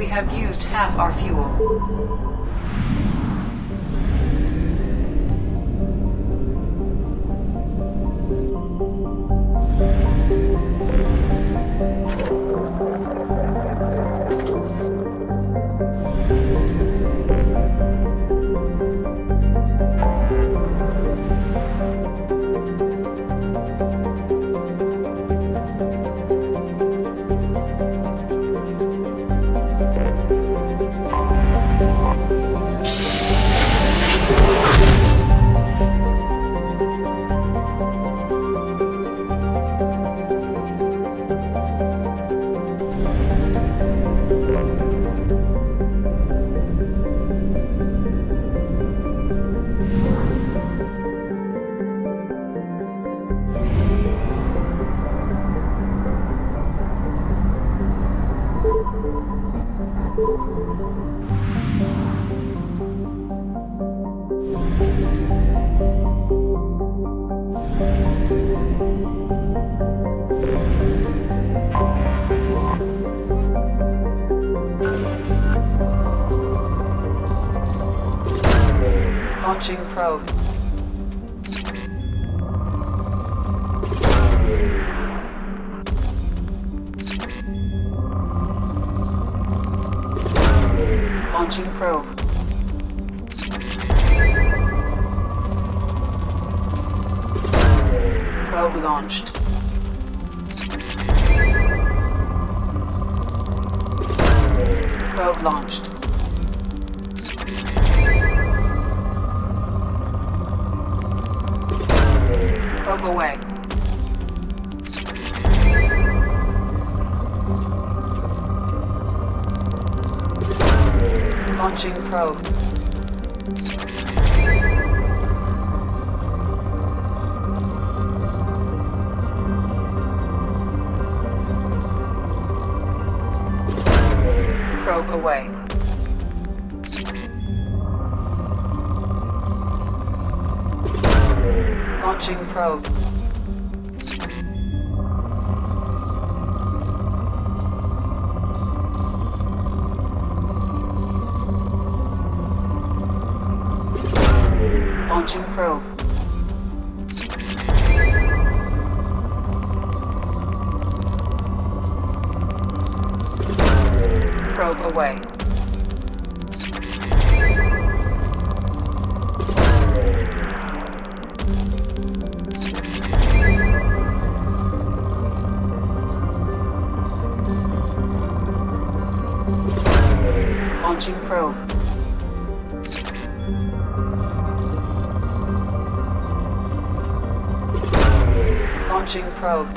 have used half our fuel. Launching probe. Launching probe. Probe launched. Probe launched. Probe away. Launching probe. Probe away. Launching probe. Launching probe. Probe away. Launching probe. Launching probe.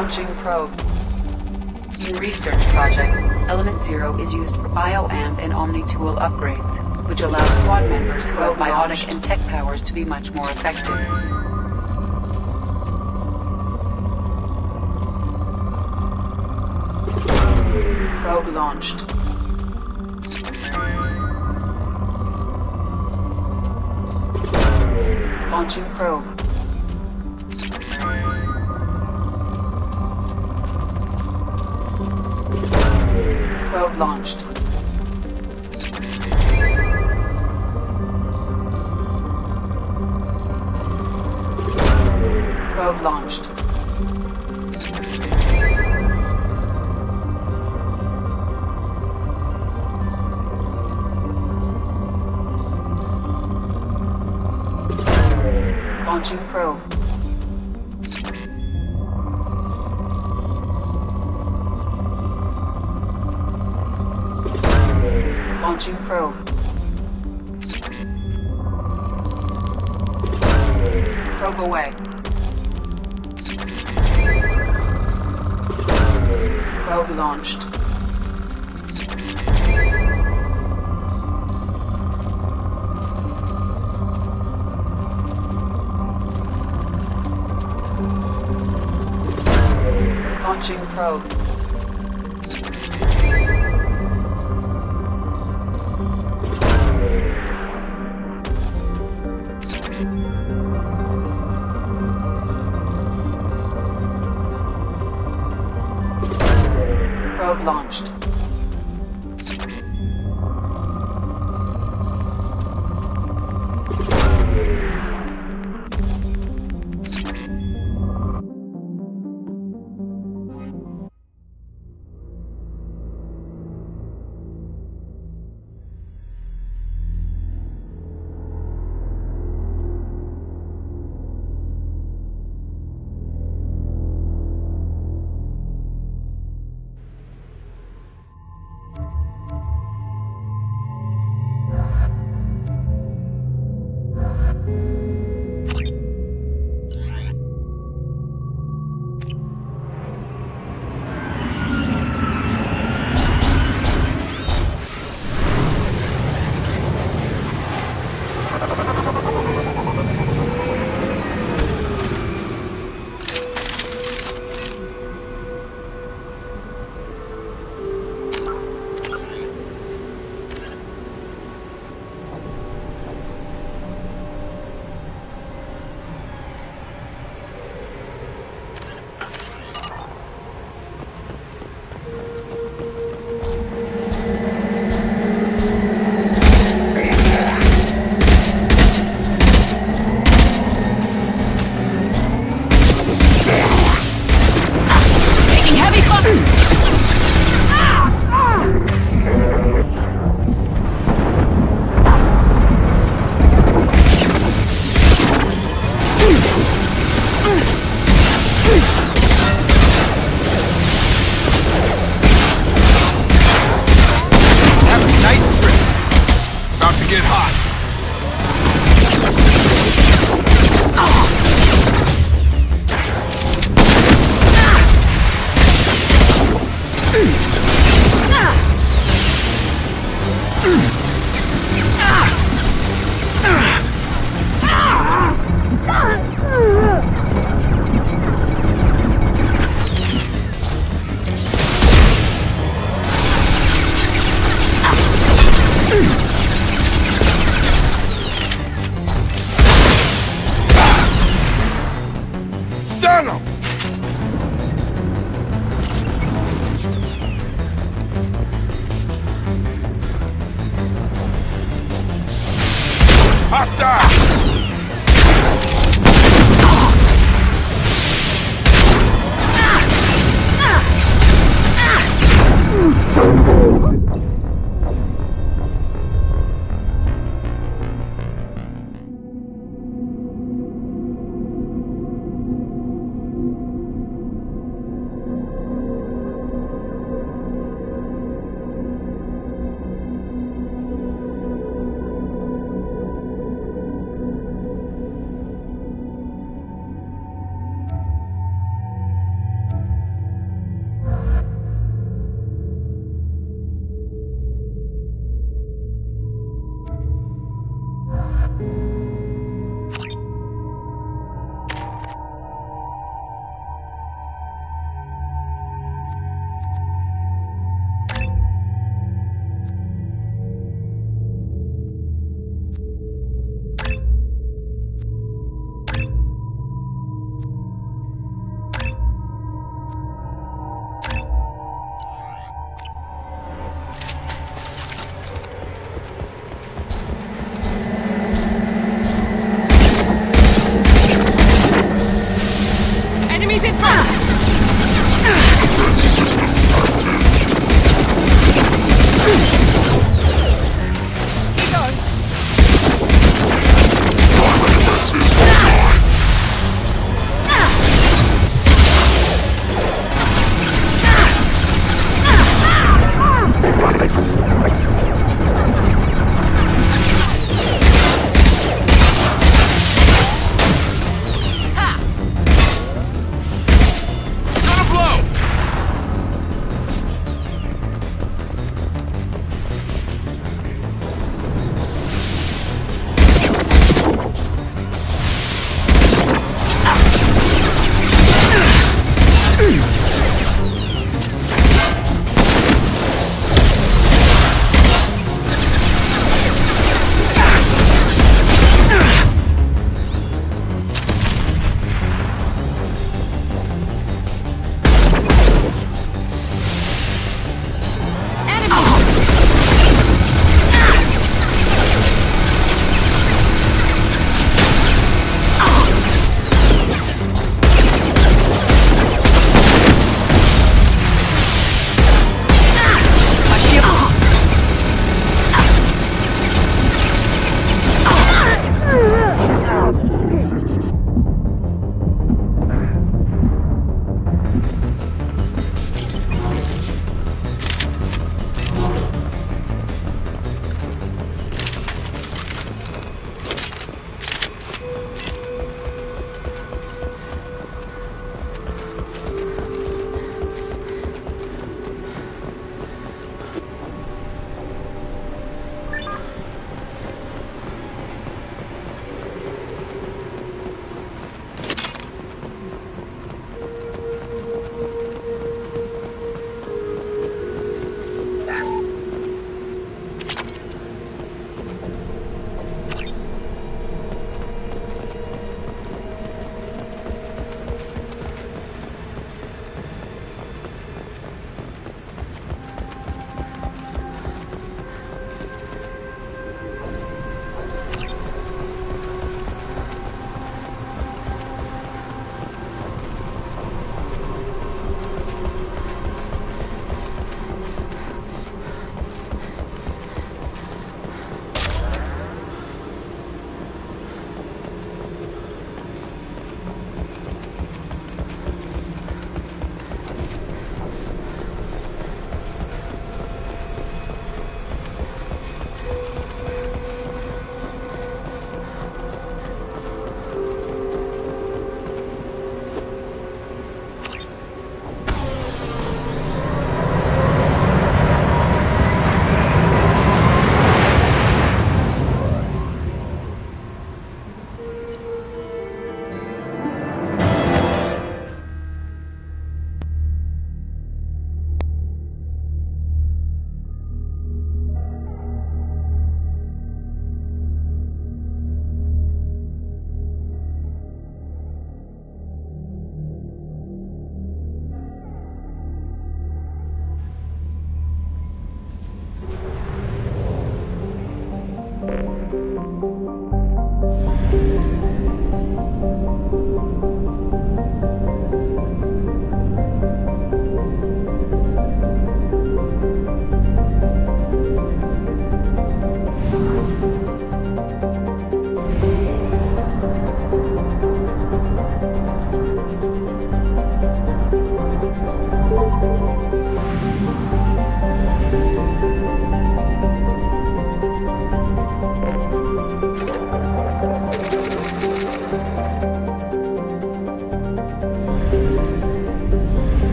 Launching probe. In research projects, Element Zero is used for bioamp and Omni-tool upgrades, which allow squad members who have biotic and tech powers to be much more effective. Probe launched. Launching probe. Probe launched. Probe launched. Launching probe. Launching probe. Probe away. Probe launched. Launching probe. Probe launched.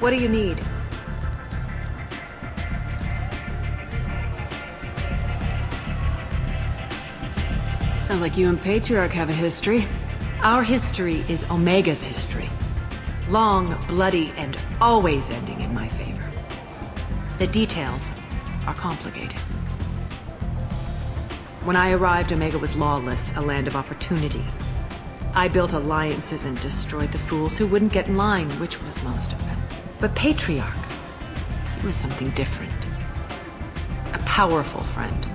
What do you need?
Sounds like you and Patriarch have a history.
Our history is Omega's history. Long, bloody, and always ending in my favor. The details are complicated. When I arrived, Omega was lawless, a land of opportunity. I built alliances and destroyed the fools who wouldn't get in line, which was most of them. But Patriarch, he was something different. A powerful friend.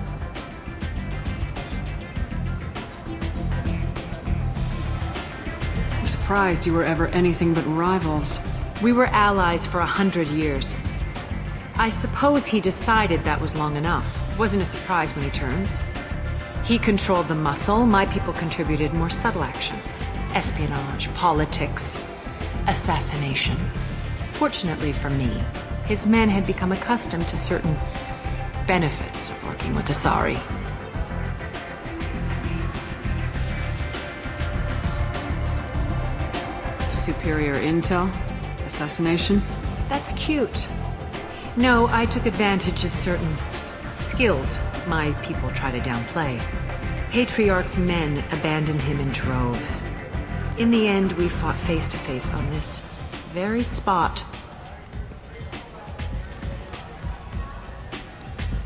I'm surprised you were ever anything but rivals.
We were allies for 100 years. I suppose he decided that was long enough. Wasn't a surprise when he turned. He controlled the muscle, my people contributed more subtle action. Espionage, politics, assassination. Fortunately for me, his men had become accustomed to certain benefits of working with Asari.
Superior intel? Assassination?
That's cute. No, I took advantage of certain skills my people try to downplay. Patriarch's men abandoned him in droves. In the end, we fought face to face on this very spot.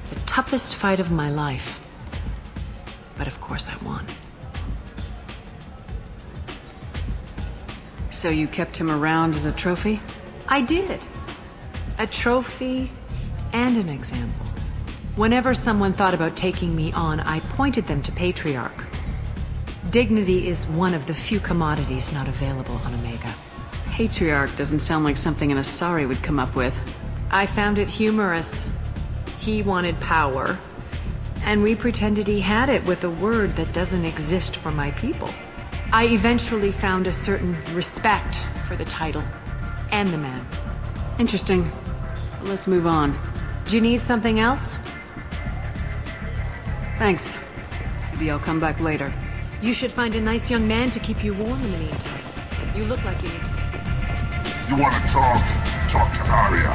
The toughest fight of my life. But of course I won.
So you kept him around as a trophy?
I did. A trophy and an example. Whenever someone thought about taking me on, I pointed them to Patriarch. Dignity is one of the few commodities not available on Omega.
Patriarch doesn't sound like something an Asari would come up with.
I found it humorous. He wanted power, and we pretended he had it with a word that doesn't exist for my people. I eventually found a certain respect for the title and the man.
Interesting. Let's move on.
Do you need something else?
Thanks. Maybe I'll come back later.
You should find a nice young man to keep you warm in the meantime. You look like you need to...
You want to talk? Talk to Arya.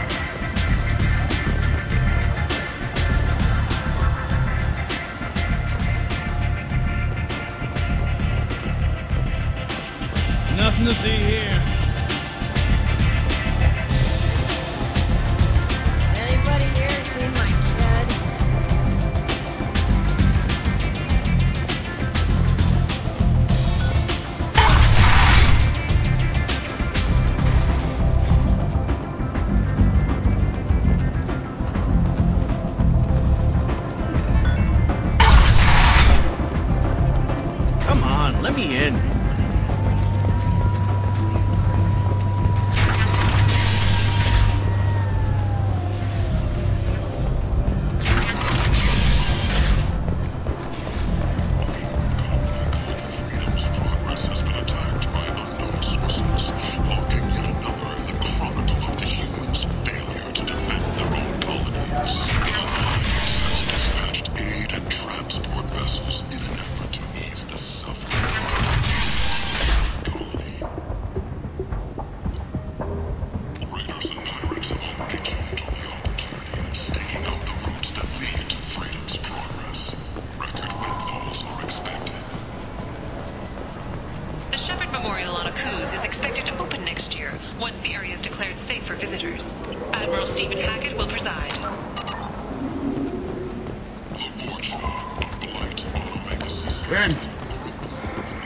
Nothing to see here.
Anybody here seen my kid?
Come on, let me in.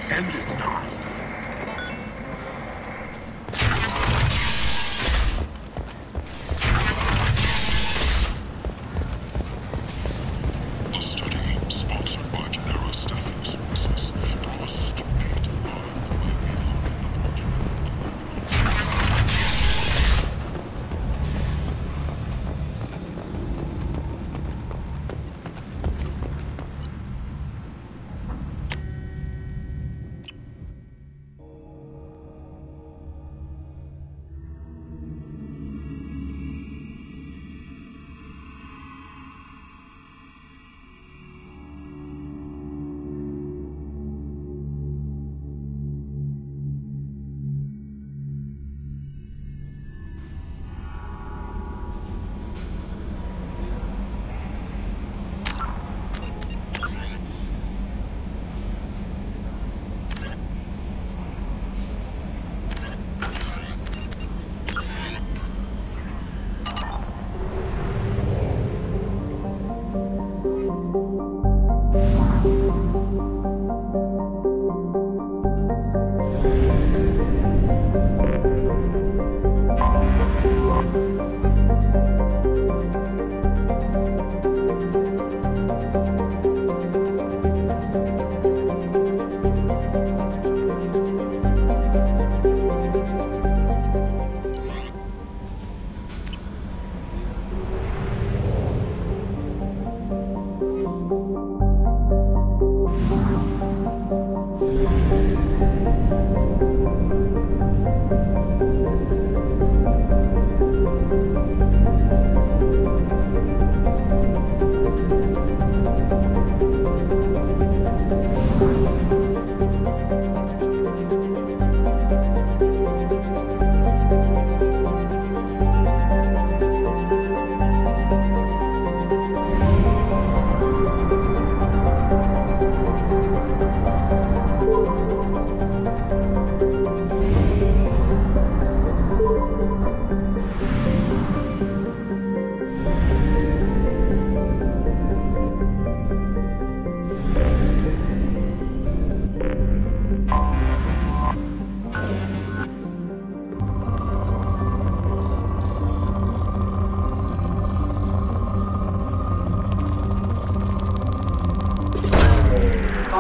End is not.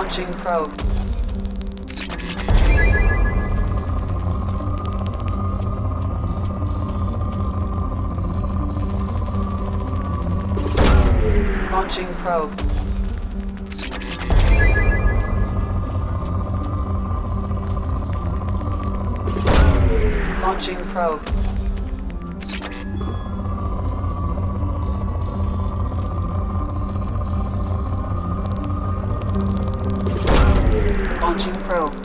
Launching probe. Launching probe. Launching probe. Launching probe.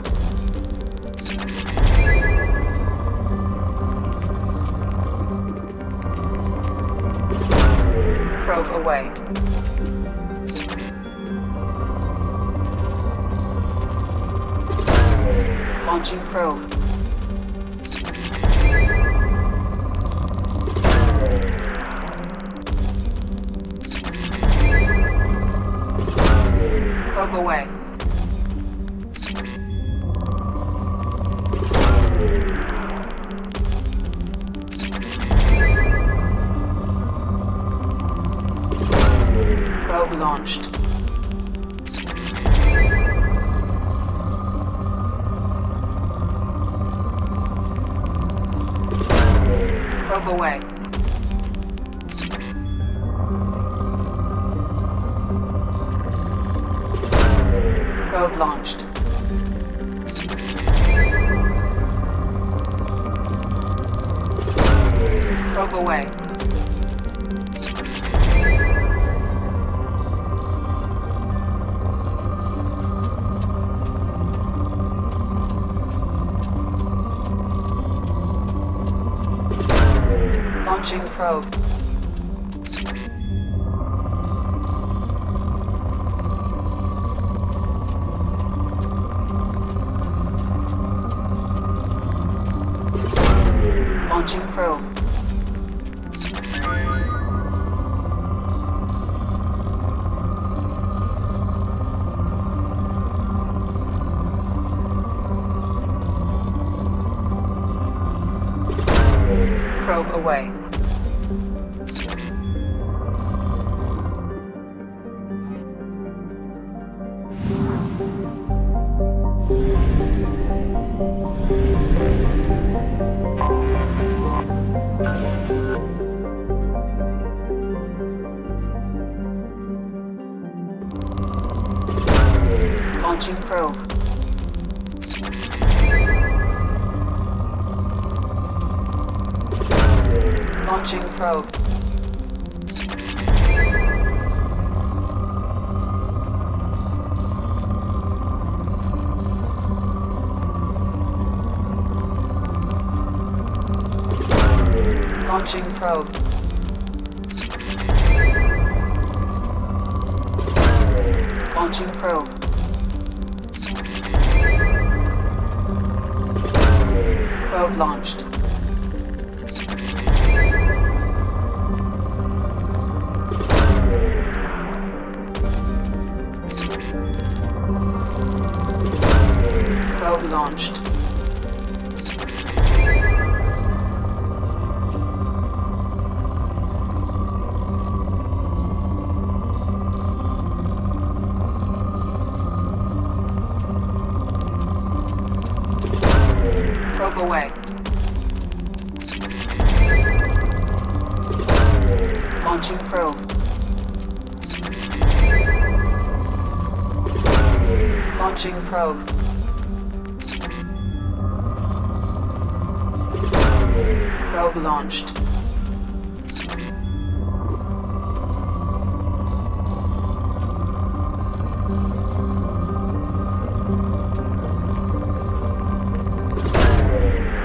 Probe away. Launching probe. Probe away. Probe launched. Probe away. Probe launched. Probe away. Launching probe. Launching probe. Probe away. Launching probe. Launching probe. Launching probe. Launching probe. Probe launched. Probe launched. Probe away. Launching probe. Launching probe. Probe launched.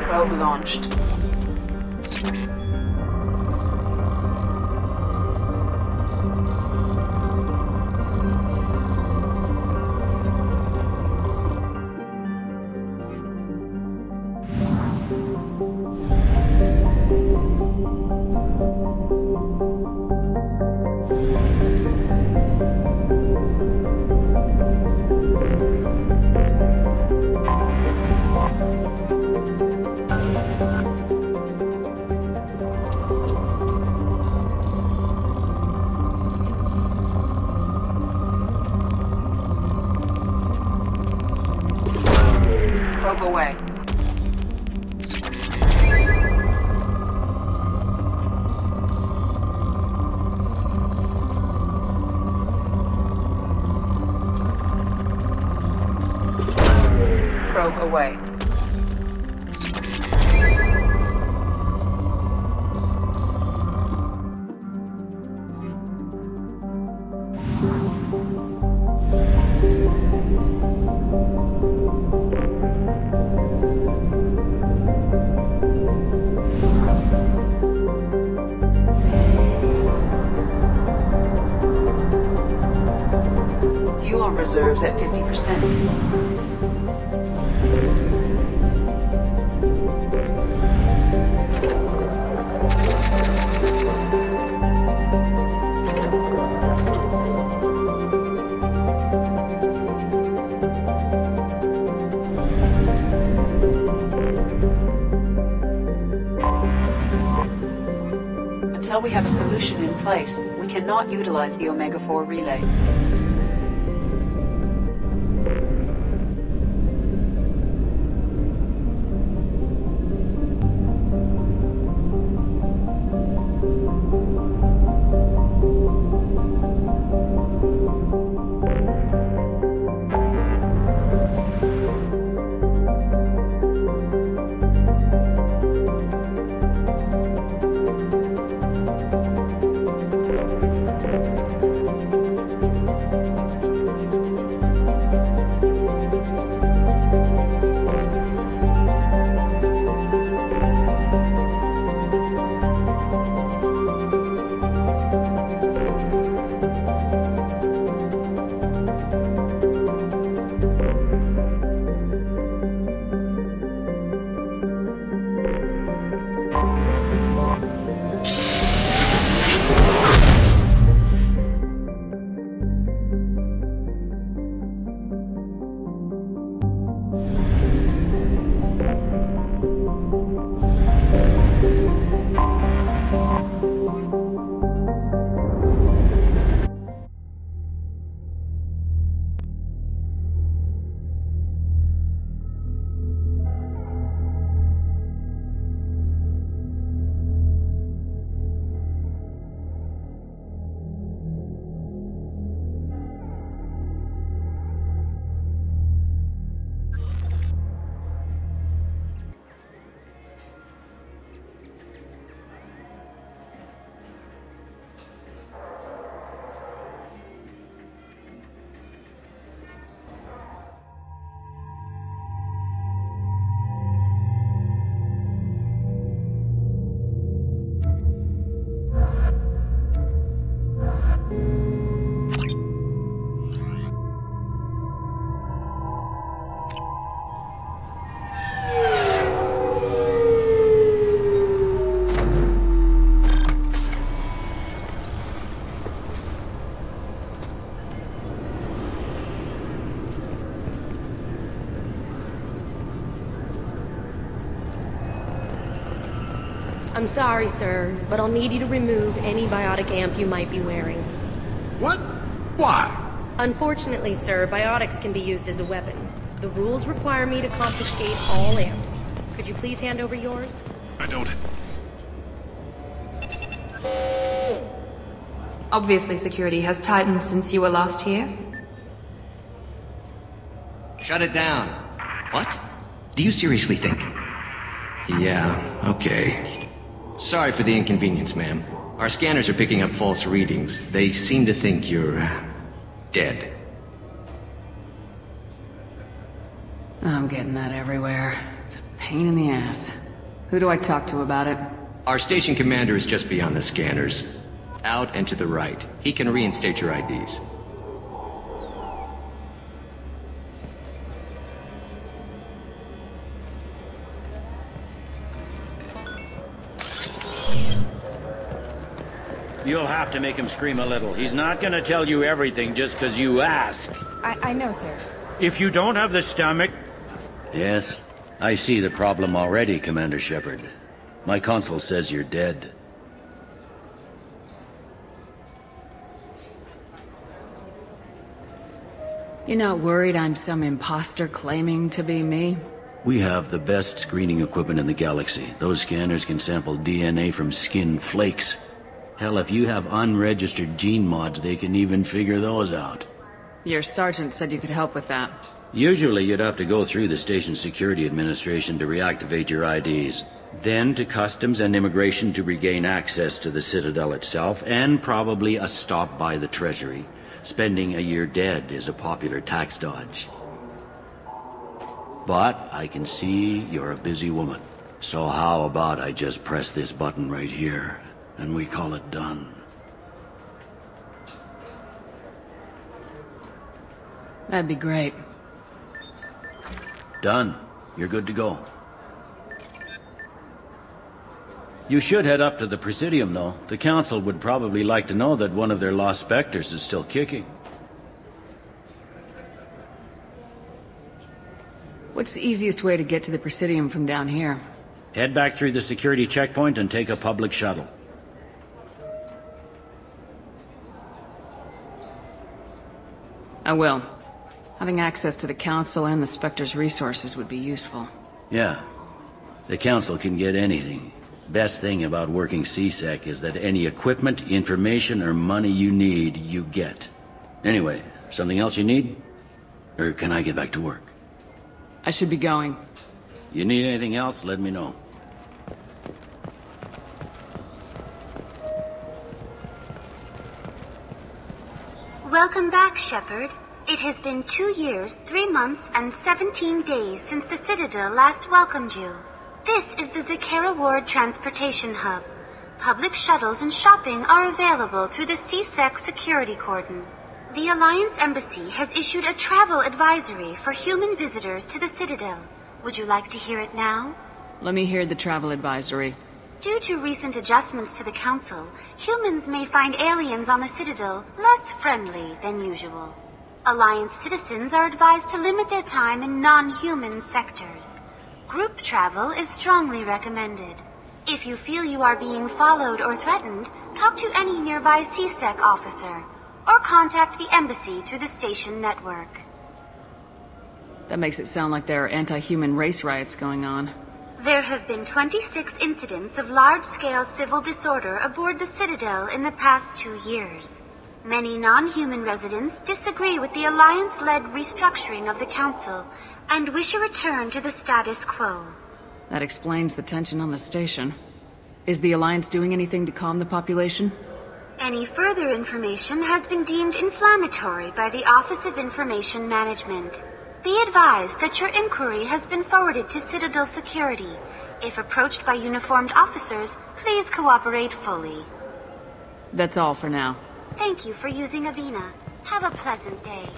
Probe launched. away. Probe away. Fuel reserves at 50%. Until we have a solution in place, we cannot utilize the Omega-4 relay.
I'm sorry, sir, but I'll need you to remove any biotic amp you might be wearing.
What? Why?
Unfortunately, sir, biotics can be used as a weapon. The rules require me to confiscate all amps. Could you please hand over yours?
I don't...
Obviously, security has tightened since you were last here.
Shut it down. What? Do you seriously think? Yeah, okay. Sorry for the inconvenience, ma'am. Our scanners are picking up false readings. They seem to think you're... dead.
I'm getting that everywhere. It's a pain in the ass. Who do I talk to about it?
Our station commander is just beyond the scanners. Out and to the right. He can reinstate your IDs.
You'll have to make him scream a little. He's not gonna tell you everything just because you ask.
I know, sir.
If you don't have the stomach...
Yes, I see the problem already, Commander Shepard. My console says you're dead.
You're not worried I'm some imposter claiming to be me?
We have the best screening equipment in the galaxy. Those scanners can sample DNA from skin flakes. Hell, if you have unregistered gene mods, they can even figure those out.
Your sergeant said you could help with that.
Usually you'd have to go through the station security administration to reactivate your IDs. Then to customs and immigration to regain access to the Citadel itself, and probably a stop by the Treasury. Spending a year dead is a popular tax dodge. But I can see you're a busy woman. So how about I just press this button right here, and we call it done?
That'd be great.
Done. You're good to go. You should head up to the Presidium, though. The Council would probably like to know that one of their lost specters is still kicking.
What's the easiest way to get to the Presidium from down here?
Head back through the security checkpoint and take a public shuttle.
I will. Having access to the Council and the Spectre's resources would be useful.
Yeah. The Council can get anything. Best thing about working CSEC is that any equipment, information, or money you need, you get. Anyway, something else you need? Or can I get back to work?
I should be going.
You need anything else, let me know.
Welcome back, Shepard. It has been 2 years, 3 months, and 17 days since the Citadel last welcomed you. This is the Zakera Ward Transportation Hub. Public shuttles and shopping are available through the CSEC security cordon. The Alliance Embassy has issued a travel advisory for human visitors to the Citadel. Would you like to hear it now?
Let me hear the travel advisory.
Due to recent adjustments to the Council, humans may find aliens on the Citadel less friendly than usual. Alliance citizens are advised to limit their time in non-human sectors. Group travel is strongly recommended. If you feel you are being followed or threatened, talk to any nearby CSEC officer, or contact the Embassy through the station network.
That makes it sound like there are anti-human race riots going on.
There have been 26 incidents of large-scale civil disorder aboard the Citadel in the past 2 years. Many non-human residents disagree with the Alliance-led restructuring of the Council and wish a return to the status quo.
That explains the tension on the station. Is the Alliance doing anything to calm the population?
Any further information has been deemed inflammatory by the Office of Information Management. Be advised that your inquiry has been forwarded to Citadel Security. If approached by uniformed officers, please cooperate fully.
That's all for now.
Thank you for using Avina. Have a pleasant day.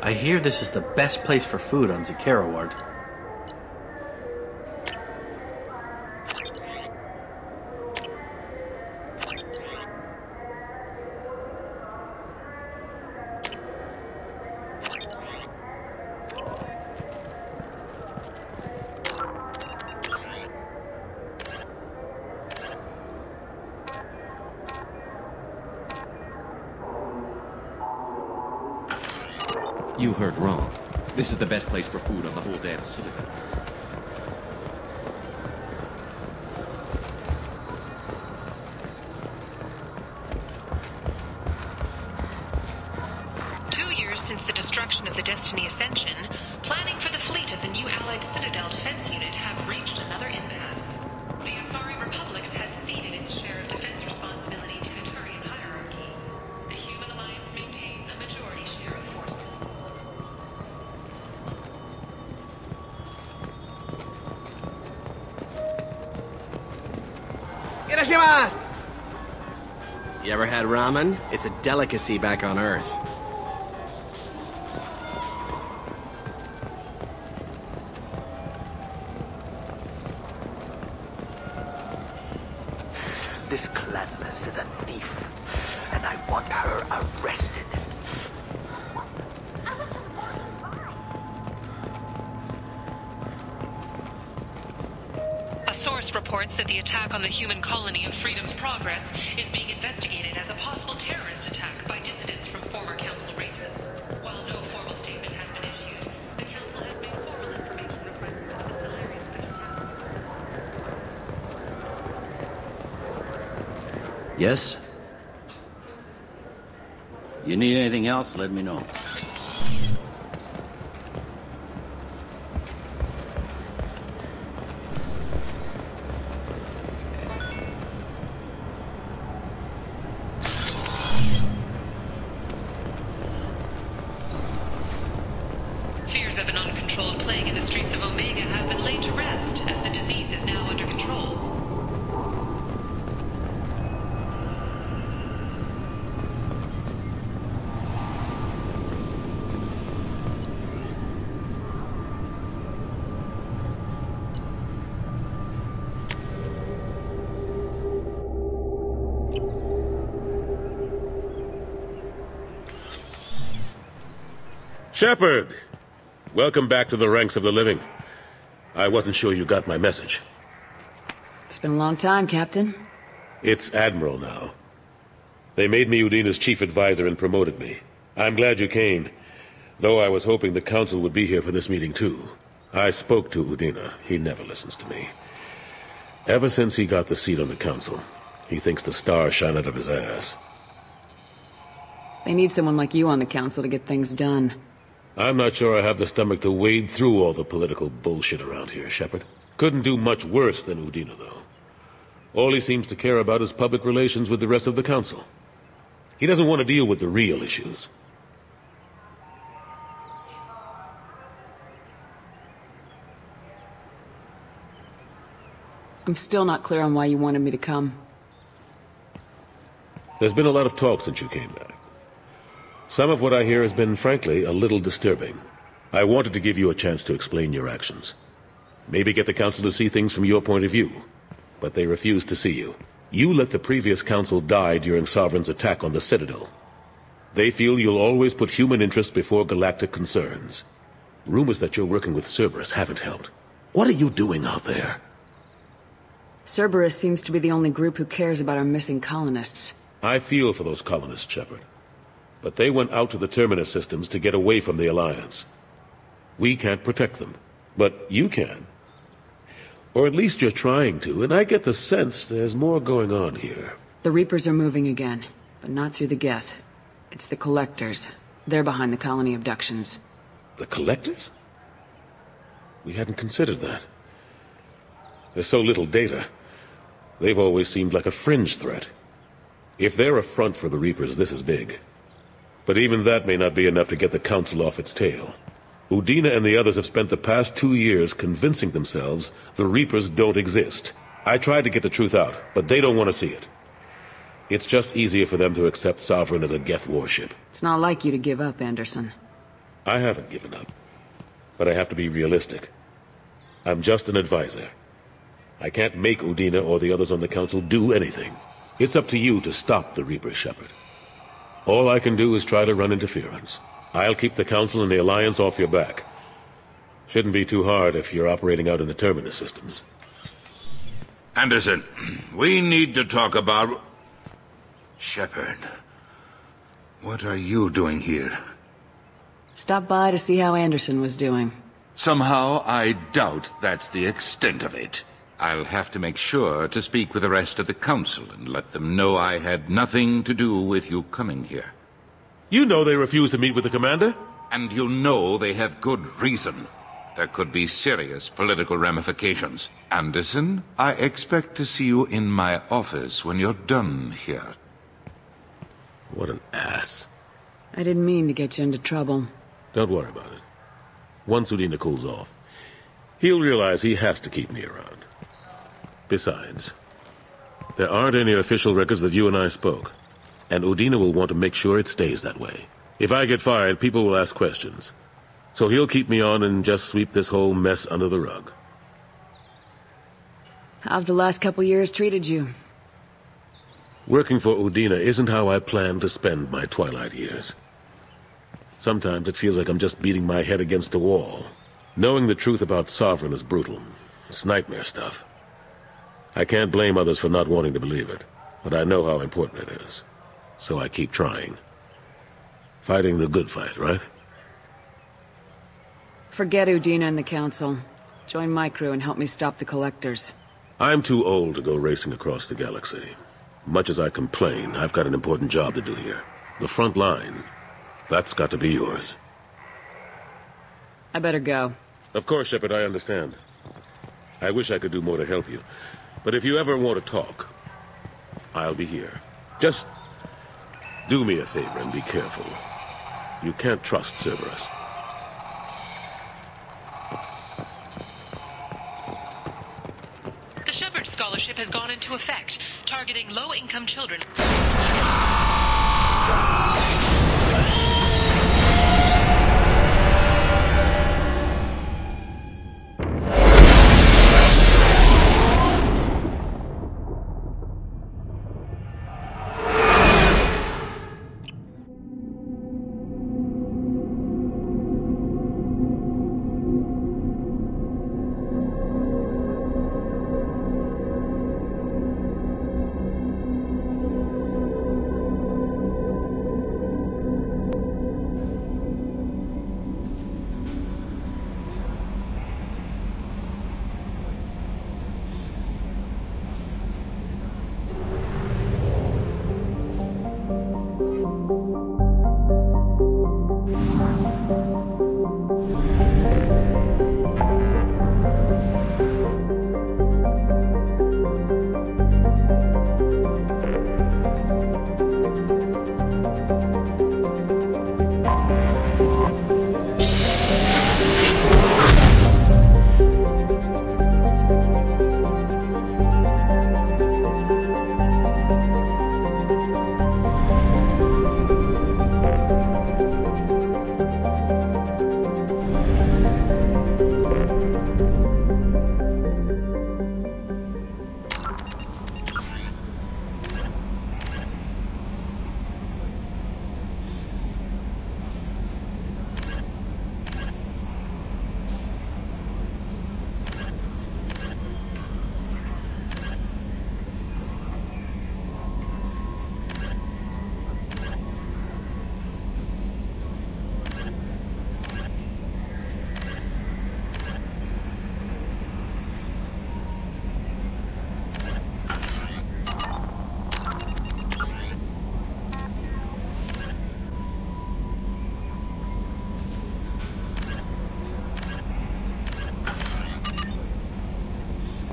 I hear this is the best place for food on Zakera Ward.
You heard wrong. This is the best place for food on the whole damn Citadel.
Since the destruction of the Destiny Ascension, planning for the fleet of the new Allied Citadel Defense Unit have reached another impasse. The Asari Republics has ceded its share of defense responsibility to the Turian hierarchy. The Human Alliance maintains a majority share of forces.
Irashimasu! You ever had ramen? It's a delicacy back on Earth.
This Clanless is a thief, and I want her arrested.
A source source reports that the attack on the human colony of Freedom's Progress is being investigated as a possible terrorist attack by dissidents from former Council races. While no formal statement has been issued, the Council has made formal information the presence of the Solarian special task.
Yes? You need anything else, let me know.
Fears of an uncontrolled plague in the streets of Omega have been laid to rest, as the disease is now under control.
Shepard! Welcome back to the ranks of the living. I wasn't sure you got my message.
It's been a long time, Captain.
It's Admiral now. They made me Udina's chief advisor and promoted me. I'm glad you came, though I was hoping the Council would be here for this meeting too. I spoke to Udina. He never listens to me. Ever since he got the seat on the Council, he thinks the stars shine out of his ass.
They need someone like you on the Council to get things done.
I'm not sure I have the stomach to wade through all the political bullshit around here, Shepard. Couldn't do much worse than Udina, though. All he seems to care about is public relations with the rest of the Council. He doesn't want to deal with the real issues.
I'm still not clear on why you wanted me to come.
There's been a lot of talk since you came back. Some of what I hear has been, frankly, a little disturbing. I wanted to give you a chance to explain your actions. Maybe get the Council to see things from your point of view. But they refuse to see you. You let the previous Council die during Sovereign's attack on the Citadel. They feel you'll always put human interests before galactic concerns. Rumors that you're working with Cerberus haven't helped. What are you doing out there?
Cerberus seems to be the only group who cares about our missing colonists.
I feel for those colonists, Shepard. But they went out to the Terminus systems to get away from the Alliance. We can't protect them, but you can. Or at least you're trying to, and I get the sense there's more going on here.
The Reapers are moving again, but not through the Geth. It's the Collectors. They're behind the colony abductions.
The Collectors? We hadn't considered that. There's so little data. They've always seemed like a fringe threat. If they're a front for the Reapers, this is big. But even that may not be enough to get the Council off its tail. Udina and the others have spent the past 2 years convincing themselves the Reapers don't exist. I tried to get the truth out, but they don't want to see it. It's just easier for them to accept Sovereign as a Geth warship.
It's not like you to give up, Anderson.
I haven't given up. But I have to be realistic. I'm just an advisor. I can't make Udina or the others on the Council do anything. It's up to you to stop the Reapers, Shepard. All I can do is try to run interference. I'll keep the Council and the Alliance off your back. Shouldn't be too hard if you're operating out in the Terminus systems.
Anderson, we need to talk about... Shepard, what are you doing here?
Stop by to see how Anderson was doing.
Somehow, I doubt that's the extent of it. I'll have to make sure to speak with the rest of the Council and let them know I had nothing to do with you coming here.
You know they refused to meet with the Commander?
And you know they have good reason. There could be serious political ramifications. Anderson, I expect to see you in my office when you're done here.
What an ass.
I didn't mean to get you into trouble.
Don't worry about it. Once Udina cools off, he'll realize he has to keep me around. Besides, there aren't any official records that you and I spoke, and Udina will want to make sure it stays that way. If I get fired, people will ask questions. So he'll keep me on and just sweep this whole mess under the rug.
How've the last couple years treated you?
Working for Udina isn't how I planned to spend my twilight years. Sometimes it feels like I'm just beating my head against a wall. Knowing the truth about Sovereign is brutal. It's nightmare stuff. I can't blame others for not wanting to believe it, but I know how important it is. So I keep trying. Fighting the good fight, right?
Forget Udina and the Council. Join my crew and help me stop the Collectors.
I'm too old to go racing across the galaxy. Much as I complain, I've got an important job to do here. The front line. That's got to be yours.
I better go.
Of course, Shepard, I understand. I wish I could do more to help you. But if you ever want to talk, I'll be here. Just do me a favor and be careful. You can't trust Cerberus.
The Shepard Scholarship has gone into effect, targeting low-income children.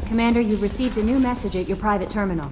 Commander, you've received a new message at your private terminal.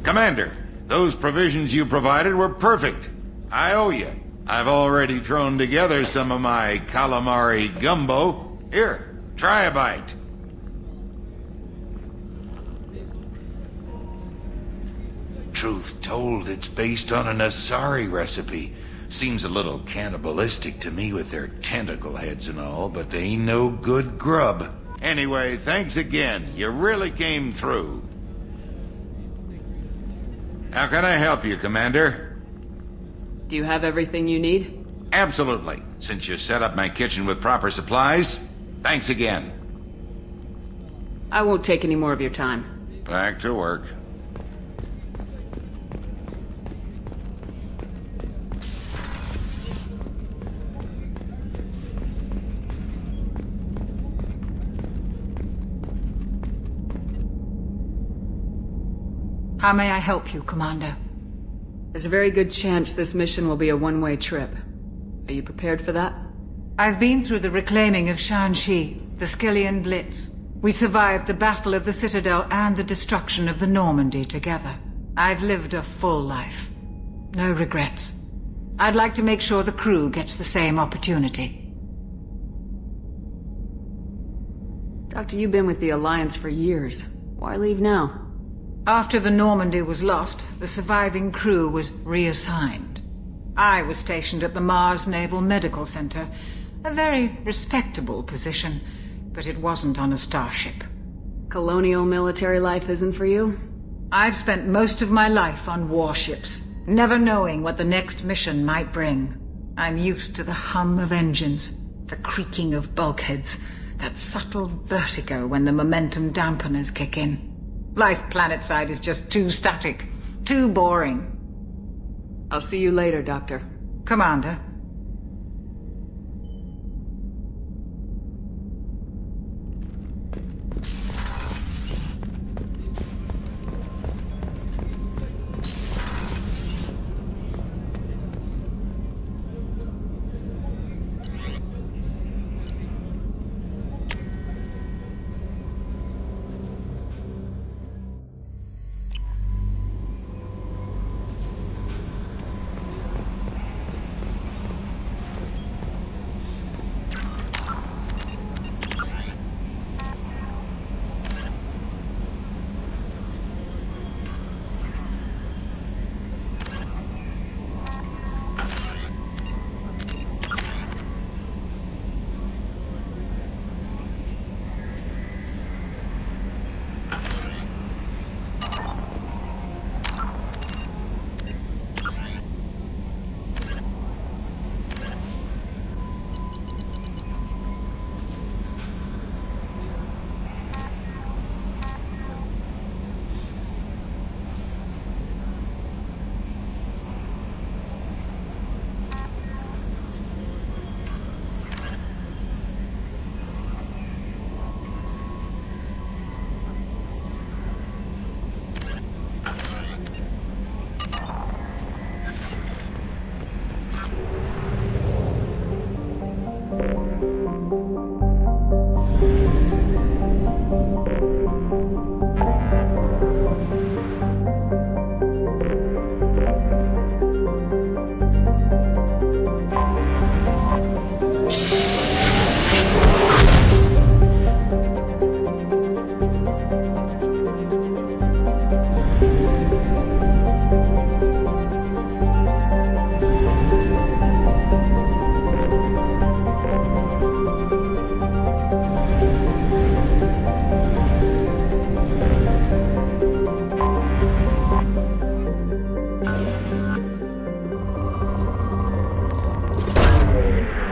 Commander, those provisions you provided were perfect. I owe you. I've already thrown together some of my calamari gumbo. Here, try a bite. Truth told, it's based on an Asari recipe. Seems a little cannibalistic to me with their tentacle heads and all, but they ain't no good grub. Anyway, thanks again. You really came through. How can I help you, Commander?
Do you have everything you need?
Absolutely. Since you set up my kitchen with proper supplies, thanks again.
I won't take any more of your time.
Back to work.
How may I help you, Commander?
There's a very good chance this mission will be a one-way trip. Are you prepared for that?
I've been through the reclaiming of Shanxi, the Skillian Blitz. We survived the Battle of the Citadel and the destruction of the Normandy together. I've lived a full life. No regrets. I'd like to make sure the crew gets the same opportunity.
Doctor, you've been with the Alliance for years. Why leave now?
After the Normandy was lost, the surviving crew was reassigned. I was stationed at the Mars Naval Medical Center, a very respectable position, but it wasn't on a starship.
Colonial military life isn't for you?
I've spent most of my life on warships, never knowing what the next mission might bring. I'm used to the hum of engines, the creaking of bulkheads, that subtle vertigo when the momentum dampeners kick in. Life planetside is just too static, too boring.
I'll see you later, Doctor.
Commander.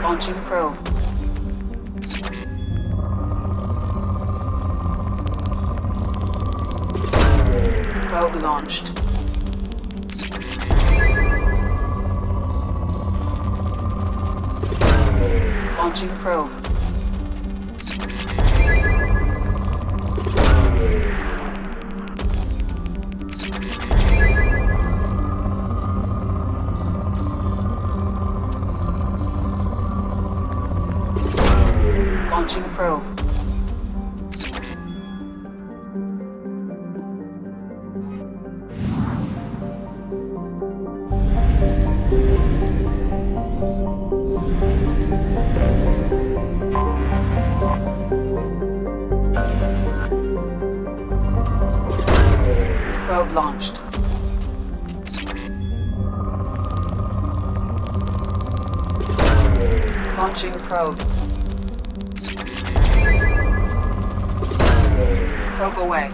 Launching probe. Probe launched. Launching probe. Launching probe. Probe launched. Launching probe. Probe away.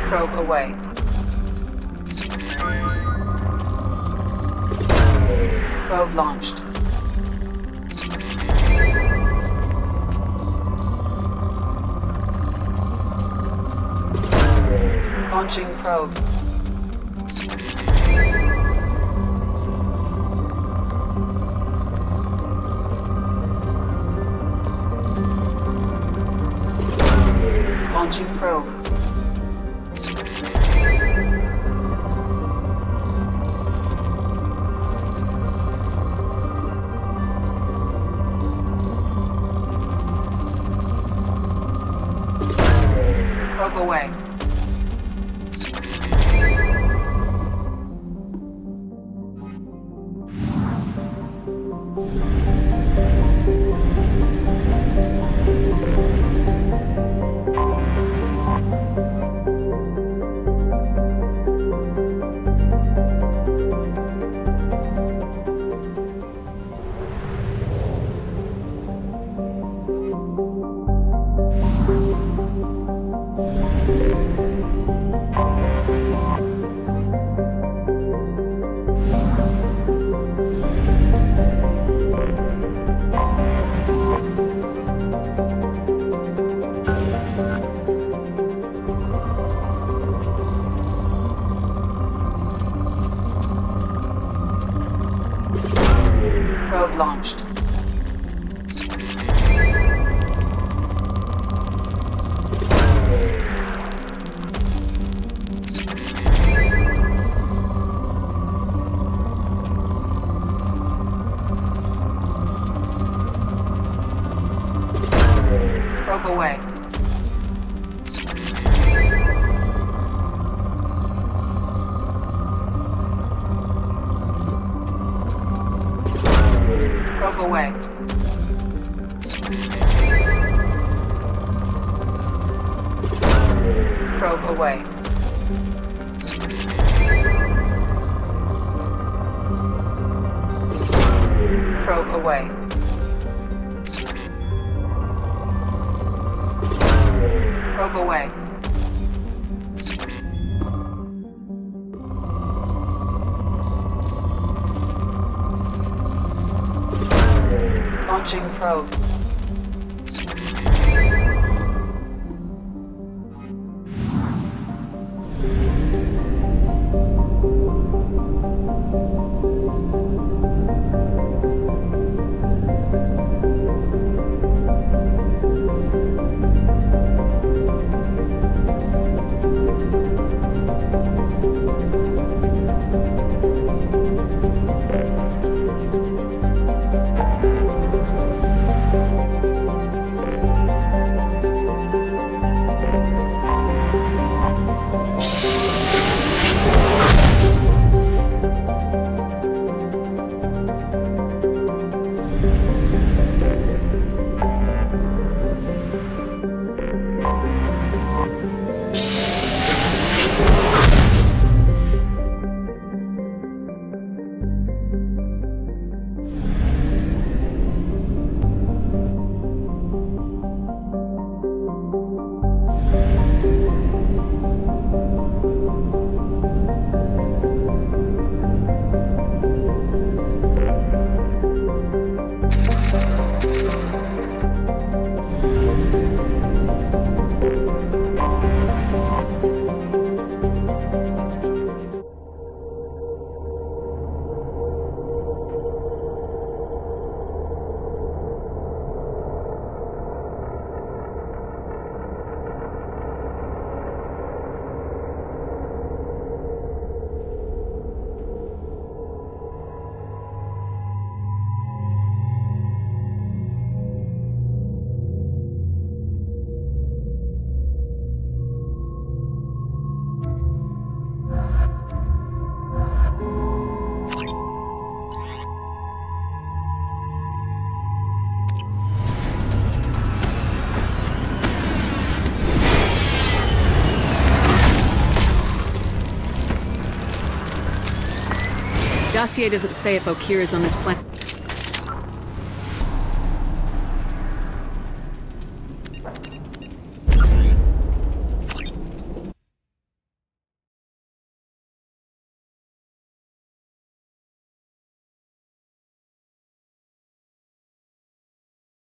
Probe away. Probe launched. Launching probe. Launching probe. Probe away. Probe launched. Probe away. Probe away. Probe away. Probe away. Probe away. Launching probe.
Dossier doesn't say if Okir is on this planet.